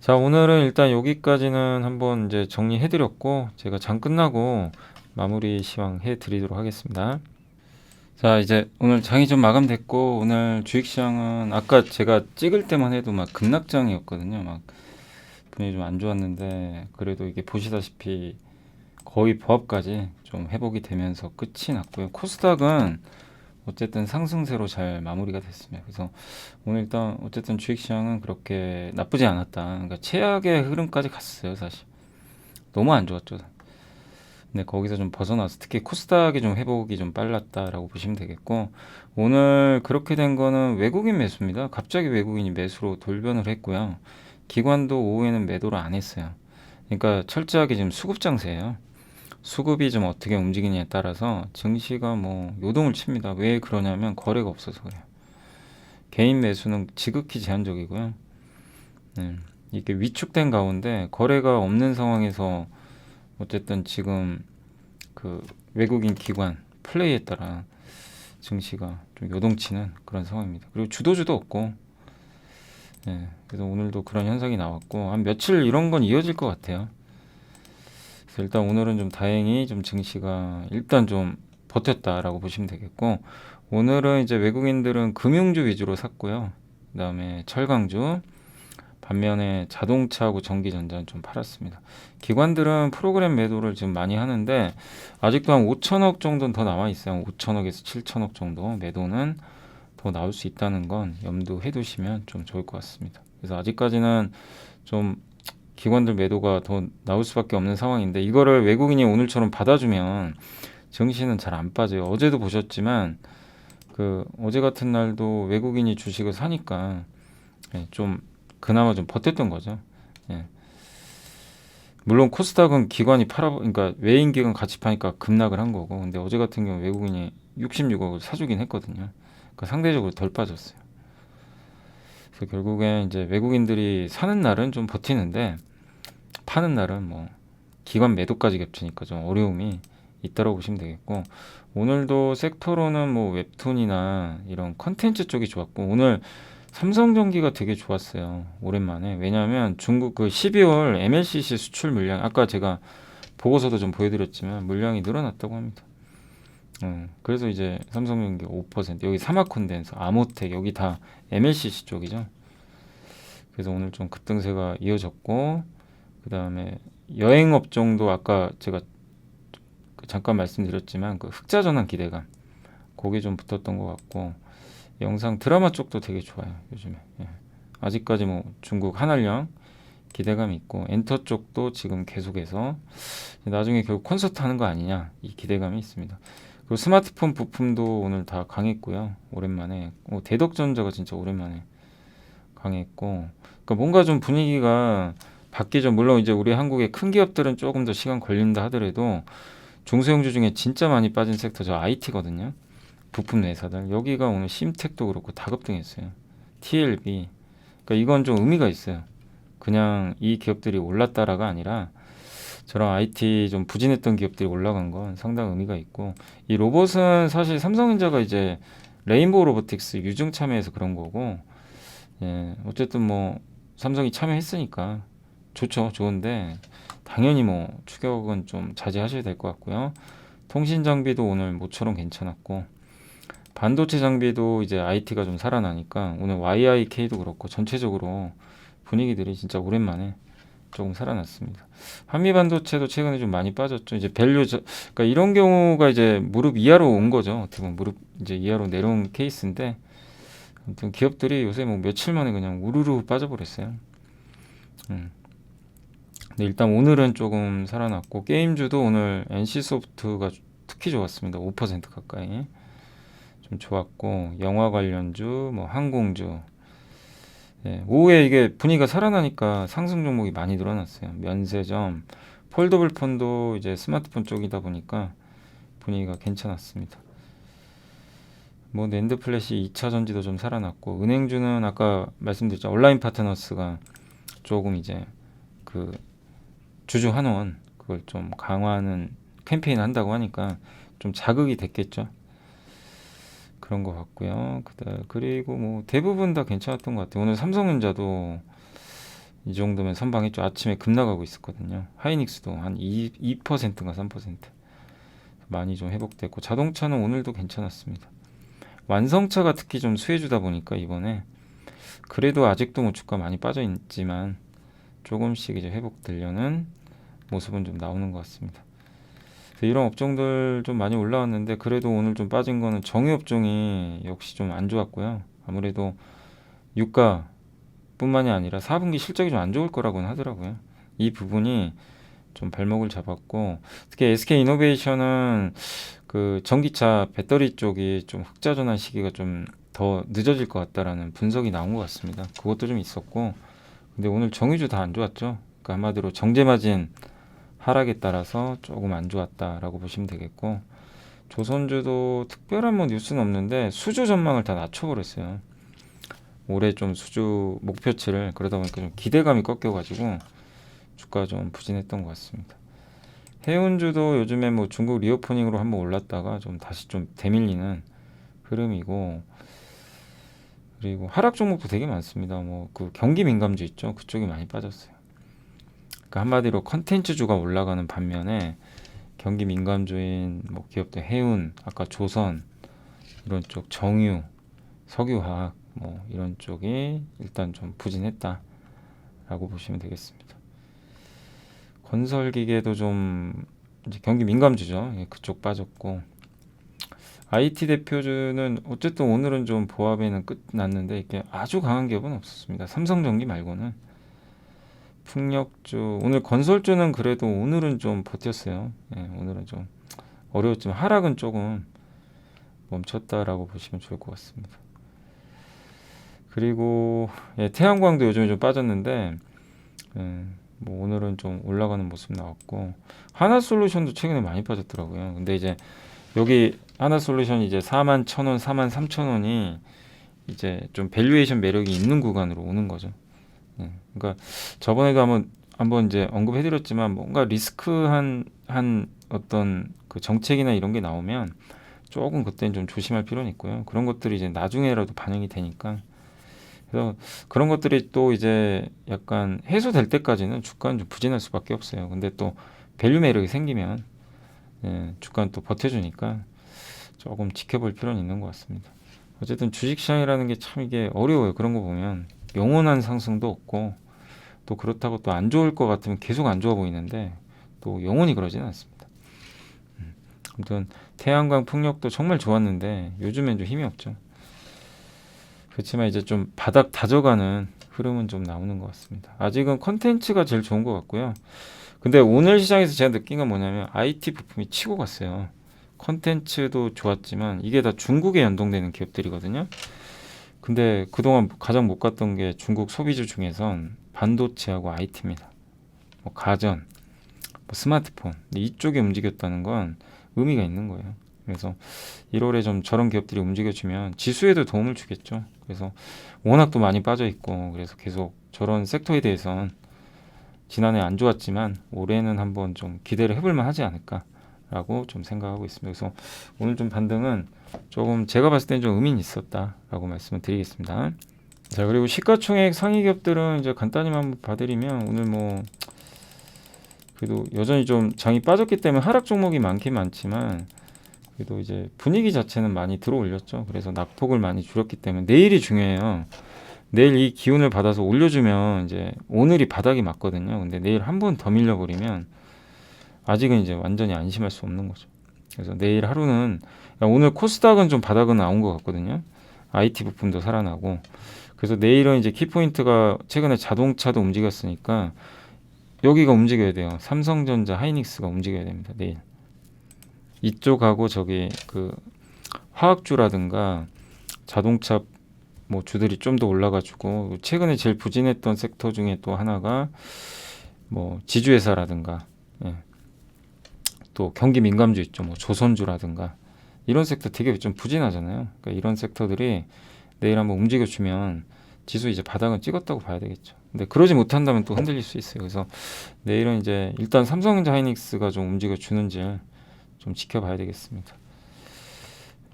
자, 오늘은 일단 여기까지는 한번 이제 정리해드렸고 제가 장 끝나고 마무리 시황 해드리도록 하겠습니다. 자, 이제 오늘 장이 좀 마감됐고 오늘 주식시장은 아까 제가 찍을 때만 해도 막 급락장이었거든요. 막 분위기 좀 안 좋았는데 그래도 이게 보시다시피 거의 보합까지 좀 회복이 되면서 끝이 났고요. 코스닥은 어쨌든 상승세로 잘 마무리가 됐습니다. 그래서 오늘 일단 어쨌든 주식시장은 그렇게 나쁘지 않았다. 그러니까 최악의 흐름까지 갔어요, 사실. 너무 안 좋았죠. 근데 거기서 좀 벗어나서 특히 코스닥이 좀 회복이 좀 빨랐다라고 보시면 되겠고 오늘 그렇게 된 거는 외국인 매수입니다. 갑자기 외국인이 매수로 돌변을 했고요. 기관도 오후에는 매도를 안 했어요. 그러니까 철저하게 지금 수급 장세예요. 수급이 좀 어떻게 움직이냐에 따라서 증시가 뭐 요동을 칩니다. 왜 그러냐면 거래가 없어서 그래요. 개인 매수는 지극히 제한적이고요. 이게 위축된 가운데 거래가 없는 상황에서 어쨌든 지금 그 외국인 기관 플레이에 따라 증시가 좀 요동치는 그런 상황입니다. 그리고 주도주도 없고, 그래서 오늘도 그런 현상이 나왔고 한 며칠 이런 건 이어질 것 같아요. 그래서 일단 오늘은 좀 다행히 좀 증시가 일단 좀 버텼다라고 보시면 되겠고 오늘은 이제 외국인들은 금융주 위주로 샀고요. 그다음에 철강주, 반면에 자동차하고 전기전자는 좀 팔았습니다. 기관들은 프로그램 매도를 지금 많이 하는데 아직도 한 5천억 정도는 더 남아 있어요. 5천억에서 7천억 정도 매도는 더 나올 수 있다는 건 염두해 두시면 좀 좋을 것 같습니다. 그래서 아직까지는 좀 기관들 매도가 더 나올 수밖에 없는 상황인데 이거를 외국인이 오늘처럼 받아주면 증시는 잘 안 빠져요. 어제도 보셨지만 그 어제 같은 날도 외국인이 주식을 사니까 좀 그나마 좀 버텼던 거죠. 예. 물론 코스닥은 기관이 그러니까 외인 기관 같이 파니까 급락을 한 거고, 근데 어제 같은 경우 외국인이 66억을 사주긴 했거든요. 그러니까 상대적으로 덜 빠졌어요. 그래서 결국엔 이제 외국인들이 사는 날은 좀 버티는데 파는 날은 뭐 기관 매도까지 겹치니까 좀 어려움이 있다고 보시면 되겠고, 오늘도 섹터로는 뭐 웹툰이나 이런 컨텐츠 쪽이 좋았고, 오늘 삼성전기가 되게 좋았어요. 오랜만에. 왜냐하면 중국 그 12월 MLCC 수출 물량, 아까 제가 보고서도 좀 보여드렸지만 물량이 늘어났다고 합니다. 그래서 이제 삼성전기 5%, 여기 사마콘덴서, 아모텍, 여기 다 MLCC 쪽이죠. 그래서 오늘 좀 급등세가 이어졌고, 그 다음에 여행업종도 아까 제가 잠깐 말씀드렸지만 그 흑자전환 기대감, 그게 좀 붙었던 것 같고, 영상 드라마 쪽도 되게 좋아요 요즘에. 예. 아직까지 뭐 중국 한알령 기대감이 있고, 엔터 쪽도 지금 계속해서 나중에 결국 콘서트 하는 거 아니냐 이 기대감이 있습니다. 그리고 스마트폰 부품도 오늘 다 강했고요. 오랜만에 대덕전자가 진짜 오랜만에 강했고, 그러니까 뭔가 좀 분위기가 바뀌죠. 물론 이제 우리 한국의 큰 기업들은 조금 더 시간 걸린다 하더라도 중소형주 중에 진짜 많이 빠진 섹터 저 IT거든요. 부품 회사들, 여기가 오늘 심텍도 그렇고 다 급등했어요. TLB. 그러니까 이건 좀 의미가 있어요. 그냥 이 기업들이 올랐다라가 아니라 저런 IT 좀 부진했던 기업들이 올라간 건 상당 의미가 있고, 이 로봇은 사실 삼성전자가 이제 레인보우 로보틱스 유증 참여해서 그런 거고, 예, 어쨌든 뭐 삼성이 참여했으니까 좋죠. 좋은데 당연히 뭐 추격은 좀 자제하셔야 될 것 같고요. 통신 장비도 오늘 모처럼 괜찮았고, 반도체 장비도 이제 IT가 좀 살아나니까 오늘 YIK도 그렇고 전체적으로 분위기들이 진짜 오랜만에 조금 살아났습니다. 한미 반도체도 최근에 좀 많이 빠졌죠. 이제 그러니까 이런 경우가 이제 무릎 이하로 온 거죠. 어떻게 보면 무릎 이제 이하로 내려온 케이스인데, 아무튼 기업들이 요새 뭐 며칠 만에 그냥 우르르 빠져버렸어요. 근데 일단 오늘은 조금 살아났고, 게임주도 오늘 NC소프트가 특히 좋았습니다. 5% 가까이 좀 좋았고, 영화 관련주, 뭐 항공주, 예, 오후에 이게 분위기가 살아나니까 상승 종목이 많이 늘어났어요. 면세점, 폴더블 폰도 이제 스마트폰 쪽이다 보니까 분위기가 괜찮았습니다. 뭐 낸드 플래시 2차 전지도 좀 살아났고, 은행주는 아까 말씀드렸죠. 온라인 파트너스가 조금 이제 그 주주 환원 그걸 좀 강화하는 캠페인 한다고 하니까 좀 자극이 됐겠죠. 그런 것 같고요. 그리고 뭐 대부분 다 괜찮았던 것 같아요. 오늘 삼성전자도 이 정도면 선방했죠. 아침에 급락하고 있었거든요. 하이닉스도 한 2%인가 3% 많이 좀 회복됐고, 자동차는 오늘도 괜찮았습니다. 완성차가 특히 좀 수혜주다 보니까 이번에 그래도 아직도 뭐 주가 많이 빠져 있지만 조금씩 이제 회복되려는 모습은 좀 나오는 것 같습니다. 이런 업종들 좀 많이 올라왔는데 그래도 오늘 좀 빠진 거는 정유업종이 역시 좀 안 좋았고요. 아무래도 유가뿐만이 아니라 4분기 실적이 좀 안 좋을 거라고는 하더라고요. 이 부분이 좀 발목을 잡았고, 특히 SK이노베이션은 그 전기차 배터리 쪽이 좀 흑자 전환 시기가 좀 더 늦어질 것 같다라는 분석이 나온 것 같습니다. 그것도 좀 있었고, 근데 오늘 정유주 다 안 좋았죠. 그러니까 한마디로 정제마진 하락에 따라서 조금 안 좋았다라고 보시면 되겠고, 조선주도 특별한 뭐 뉴스는 없는데 수주 전망을 다 낮춰버렸어요. 올해 좀 수주 목표치를, 그러다 보니까 좀 기대감이 꺾여가지고 주가 좀 부진했던 것 같습니다. 해운주도 요즘에 뭐 중국 리오프닝으로 한번 올랐다가 좀 다시 좀 대밀리는 흐름이고, 그리고 하락 종목도 되게 많습니다. 뭐 그 경기 민감주 있죠. 그쪽이 많이 빠졌어요. 그러니까 한마디로 컨텐츠주가 올라가는 반면에 경기 민감주인 뭐 기업들 해운, 아까 조선 이런 쪽, 정유, 석유화학 뭐 이런 쪽이 일단 좀 부진했다. 라고 보시면 되겠습니다. 건설기계도 좀 이제 경기 민감주죠. 예, 그쪽 빠졌고, IT 대표주는 어쨌든 오늘은 좀 보합에는 끝났는데 이게 아주 강한 기업은 없었습니다. 삼성전기 말고는. 풍력주, 오늘 건설주는 그래도 오늘은 좀 버텼어요. 예, 오늘은 좀 어려웠지만 하락은 조금 멈췄다라고 보시면 좋을 것 같습니다. 그리고 예, 태양광도 요즘에 좀 빠졌는데 뭐 오늘은 좀 올라가는 모습 나왔고, 하나솔루션도 최근에 많이 빠졌더라고요. 근데 이제 여기 하나솔루션이 이제 41,000원, 43,000원이 이제 좀 밸류에이션 매력이 있는 구간으로 오는 거죠. 예, 그러니까 저번에도 한번 이제 언급해드렸지만, 뭔가 리스크한 어떤 그 정책이나 이런 게 나오면 조금 그때는 좀 조심할 필요는 있고요. 그런 것들이 이제 나중에라도 반영이 되니까. 그래서 그런 것들이 또 이제 약간 해소될 때까지는 주가는 좀 부진할 수밖에 없어요. 근데 또 밸류 매력이 생기면 예, 주가는 또 버텨주니까 조금 지켜볼 필요는 있는 것 같습니다. 어쨌든 주식시장이라는 게 참 이게 어려워요. 그런 거 보면 영원한 상승도 없고, 또 그렇다고 또 안 좋을 것 같으면 계속 안 좋아 보이는데 또 영원히 그러지는 않습니다. 아무튼 태양광 풍력도 정말 좋았는데 요즘엔 좀 힘이 없죠. 그렇지만 이제 좀 바닥 다져가는 흐름은 좀 나오는 것 같습니다. 아직은 컨텐츠가 제일 좋은 것 같고요. 근데 오늘 시장에서 제가 느낀 건 뭐냐면 IT 부품이 치고 갔어요. 컨텐츠도 좋았지만 이게 다 중국에 연동되는 기업들이거든요. 근데 그동안 가장 못 갔던 게 중국 소비주 중에선 반도체하고 IT입니다. 뭐 가전, 뭐 스마트폰, 이쪽에 움직였다는 건 의미가 있는 거예요. 그래서 1월에 좀 저런 기업들이 움직여주면 지수에도 도움을 주겠죠. 그래서 워낙 또 많이 빠져 있고, 그래서 계속 저런 섹터에 대해서는 지난해 안 좋았지만 올해는 한번 좀 기대를 해볼만 하지 않을까라고 좀 생각하고 있습니다. 그래서 오늘 좀 반등은 조금 제가 봤을 때는 좀 의미는 있었다라고 말씀을 드리겠습니다. 자, 그리고 시가총액 상위 기업들은 이제 간단히만 한번 봐드리면, 오늘 뭐 그래도 여전히 좀 장이 빠졌기 때문에 하락 종목이 많긴 많지만 그래도 이제 분위기 자체는 많이 들어올렸죠. 그래서 낙폭을 많이 줄였기 때문에 내일이 중요해요. 내일 이 기운을 받아서 올려주면 이제 오늘이 바닥이 맞거든요. 근데 내일 한 번 더 밀려버리면 아직은 이제 완전히 안심할 수 없는 거죠. 그래서 내일 하루는, 오늘 코스닥은 좀 바닥은 나온 것 같거든요. IT 부품도 살아나고. 그래서 내일은 이제 키포인트가 최근에 자동차도 움직였으니까 여기가 움직여야 돼요. 삼성전자, 하이닉스가 움직여야 됩니다. 내일. 이쪽하고 저기 그 화학주라든가 자동차 뭐 주들이 좀 더 올라가지고, 최근에 제일 부진했던 섹터 중에 또 하나가 뭐 지주회사라든가, 예, 또 경기 민감주 있죠. 뭐 조선주라든가 이런 섹터 되게 좀 부진하잖아요. 그러니까 이런 섹터들이 내일 한번 움직여주면 지수 이제 바닥은 찍었다고 봐야 되겠죠. 근데 그러지 못한다면 또 흔들릴 수 있어요. 그래서 내일은 이제 일단 삼성전자, 하이닉스가 좀 움직여주는지 좀 지켜봐야 되겠습니다.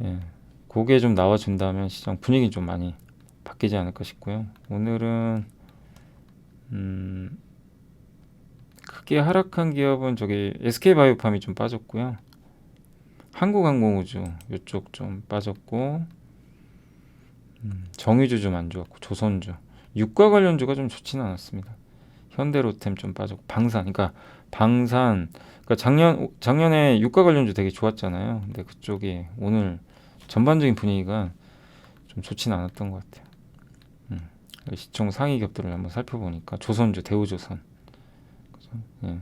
예, 그게 좀 나와준다면 시장 분위기 좀 많이 바뀌지 않을까 싶고요. 오늘은 크게 하락한 기업은 저기 SK바이오팜이 좀 빠졌고요. 한국항공우주 이쪽 좀 빠졌고, 정유주 좀 안 좋았고, 조선주, 유가 관련주가 좀 좋지는 않았습니다. 현대로템 좀 빠졌고, 방산, 그러니까 작년에 유가 관련주 되게 좋았잖아요. 근데 그쪽이 오늘 전반적인 분위기가 좀 좋지는 않았던 것 같아요. 시총 상위 기업들을 한번 살펴보니까 조선주, 대우조선, 그죠? 예,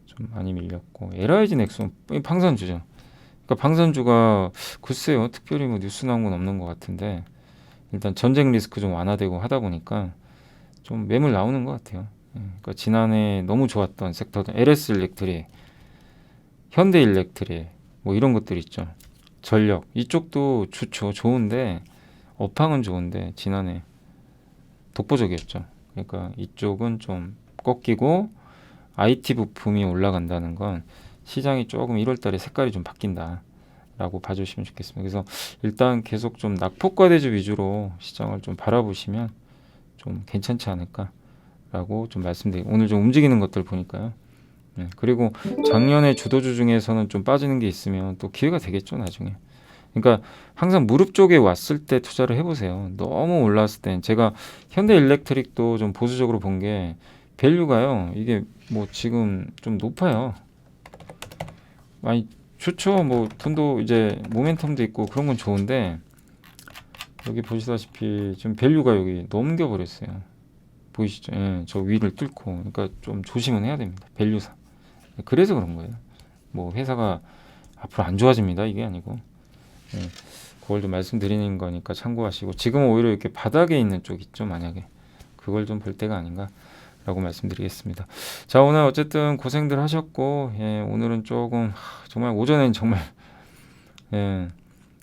좀 많이 밀렸고, LIG 넥슨, 방산주죠. 그러니까 방산주가 글쎄요, 특별히 뭐 뉴스 나온 건 없는 것 같은데 일단 전쟁 리스크 좀 완화되고 하다 보니까 좀 매물 나오는 것 같아요. 그러니까 지난해 너무 좋았던 섹터들, LS 일렉트릭, 현대 일렉트릭, 뭐 이런 것들 있죠. 전력 이쪽도 좋죠. 좋은데 업황은 좋은데 지난해 독보적이었죠. 그러니까 이쪽은 좀 꺾이고 IT 부품이 올라간다는 건 시장이 조금 1월달에 색깔이 좀 바뀐다라고 봐주시면 좋겠습니다. 그래서 일단 계속 좀 낙폭과대주 위주로 시장을 좀 바라보시면 좀 괜찮지 않을까라고 좀 말씀드리고, 오늘 좀 움직이는 것들 보니까요. 네, 그리고 작년에 주도주 중에서는 좀 빠지는 게 있으면 또 기회가 되겠죠, 나중에. 그러니까 항상 무릎 쪽에 왔을 때 투자를 해보세요. 너무 올랐을 땐 제가 현대일렉트릭도 좀 보수적으로 본 게 밸류가요. 이게 뭐 지금 좀 높아요. 많이 좋죠. 뭐 돈도 이제 모멘텀도 있고 그런 건 좋은데 여기 보시다시피 지금 밸류가 여기 넘겨버렸어요. 보이시죠? 예, 저 위를 뚫고. 그러니까 좀 조심은 해야 됩니다. 밸류상. 그래서 그런 거예요. 뭐 회사가 앞으로 안 좋아집니다. 이게 아니고. 예, 그걸 좀 말씀드리는 거니까 참고하시고 지금은 오히려 이렇게 바닥에 있는 쪽 있죠. 만약에 그걸 좀 볼 때가 아닌가라고 말씀드리겠습니다. 자, 오늘 어쨌든 고생들 하셨고 예, 오늘은 조금 정말 오전엔 정말 예,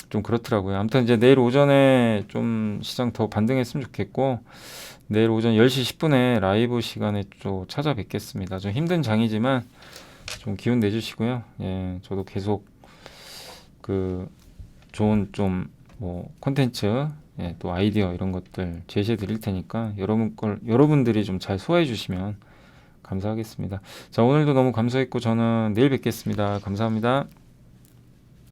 좀 그렇더라고요. 아무튼 이제 내일 오전에 좀 시장 더 반등했으면 좋겠고 내일 오전 10시 10분에 라이브 시간에 또 찾아뵙겠습니다. 좀 힘든 장이지만 좀 기운 내주시고요. 예, 저도 계속 그 좋은 좀 뭐 콘텐츠, 예, 또 아이디어 이런 것들 제시해 드릴 테니까 여러분들이 좀 잘 소화해 주시면 감사하겠습니다. 자, 오늘도 너무 감사했고 저는 내일 뵙겠습니다. 감사합니다.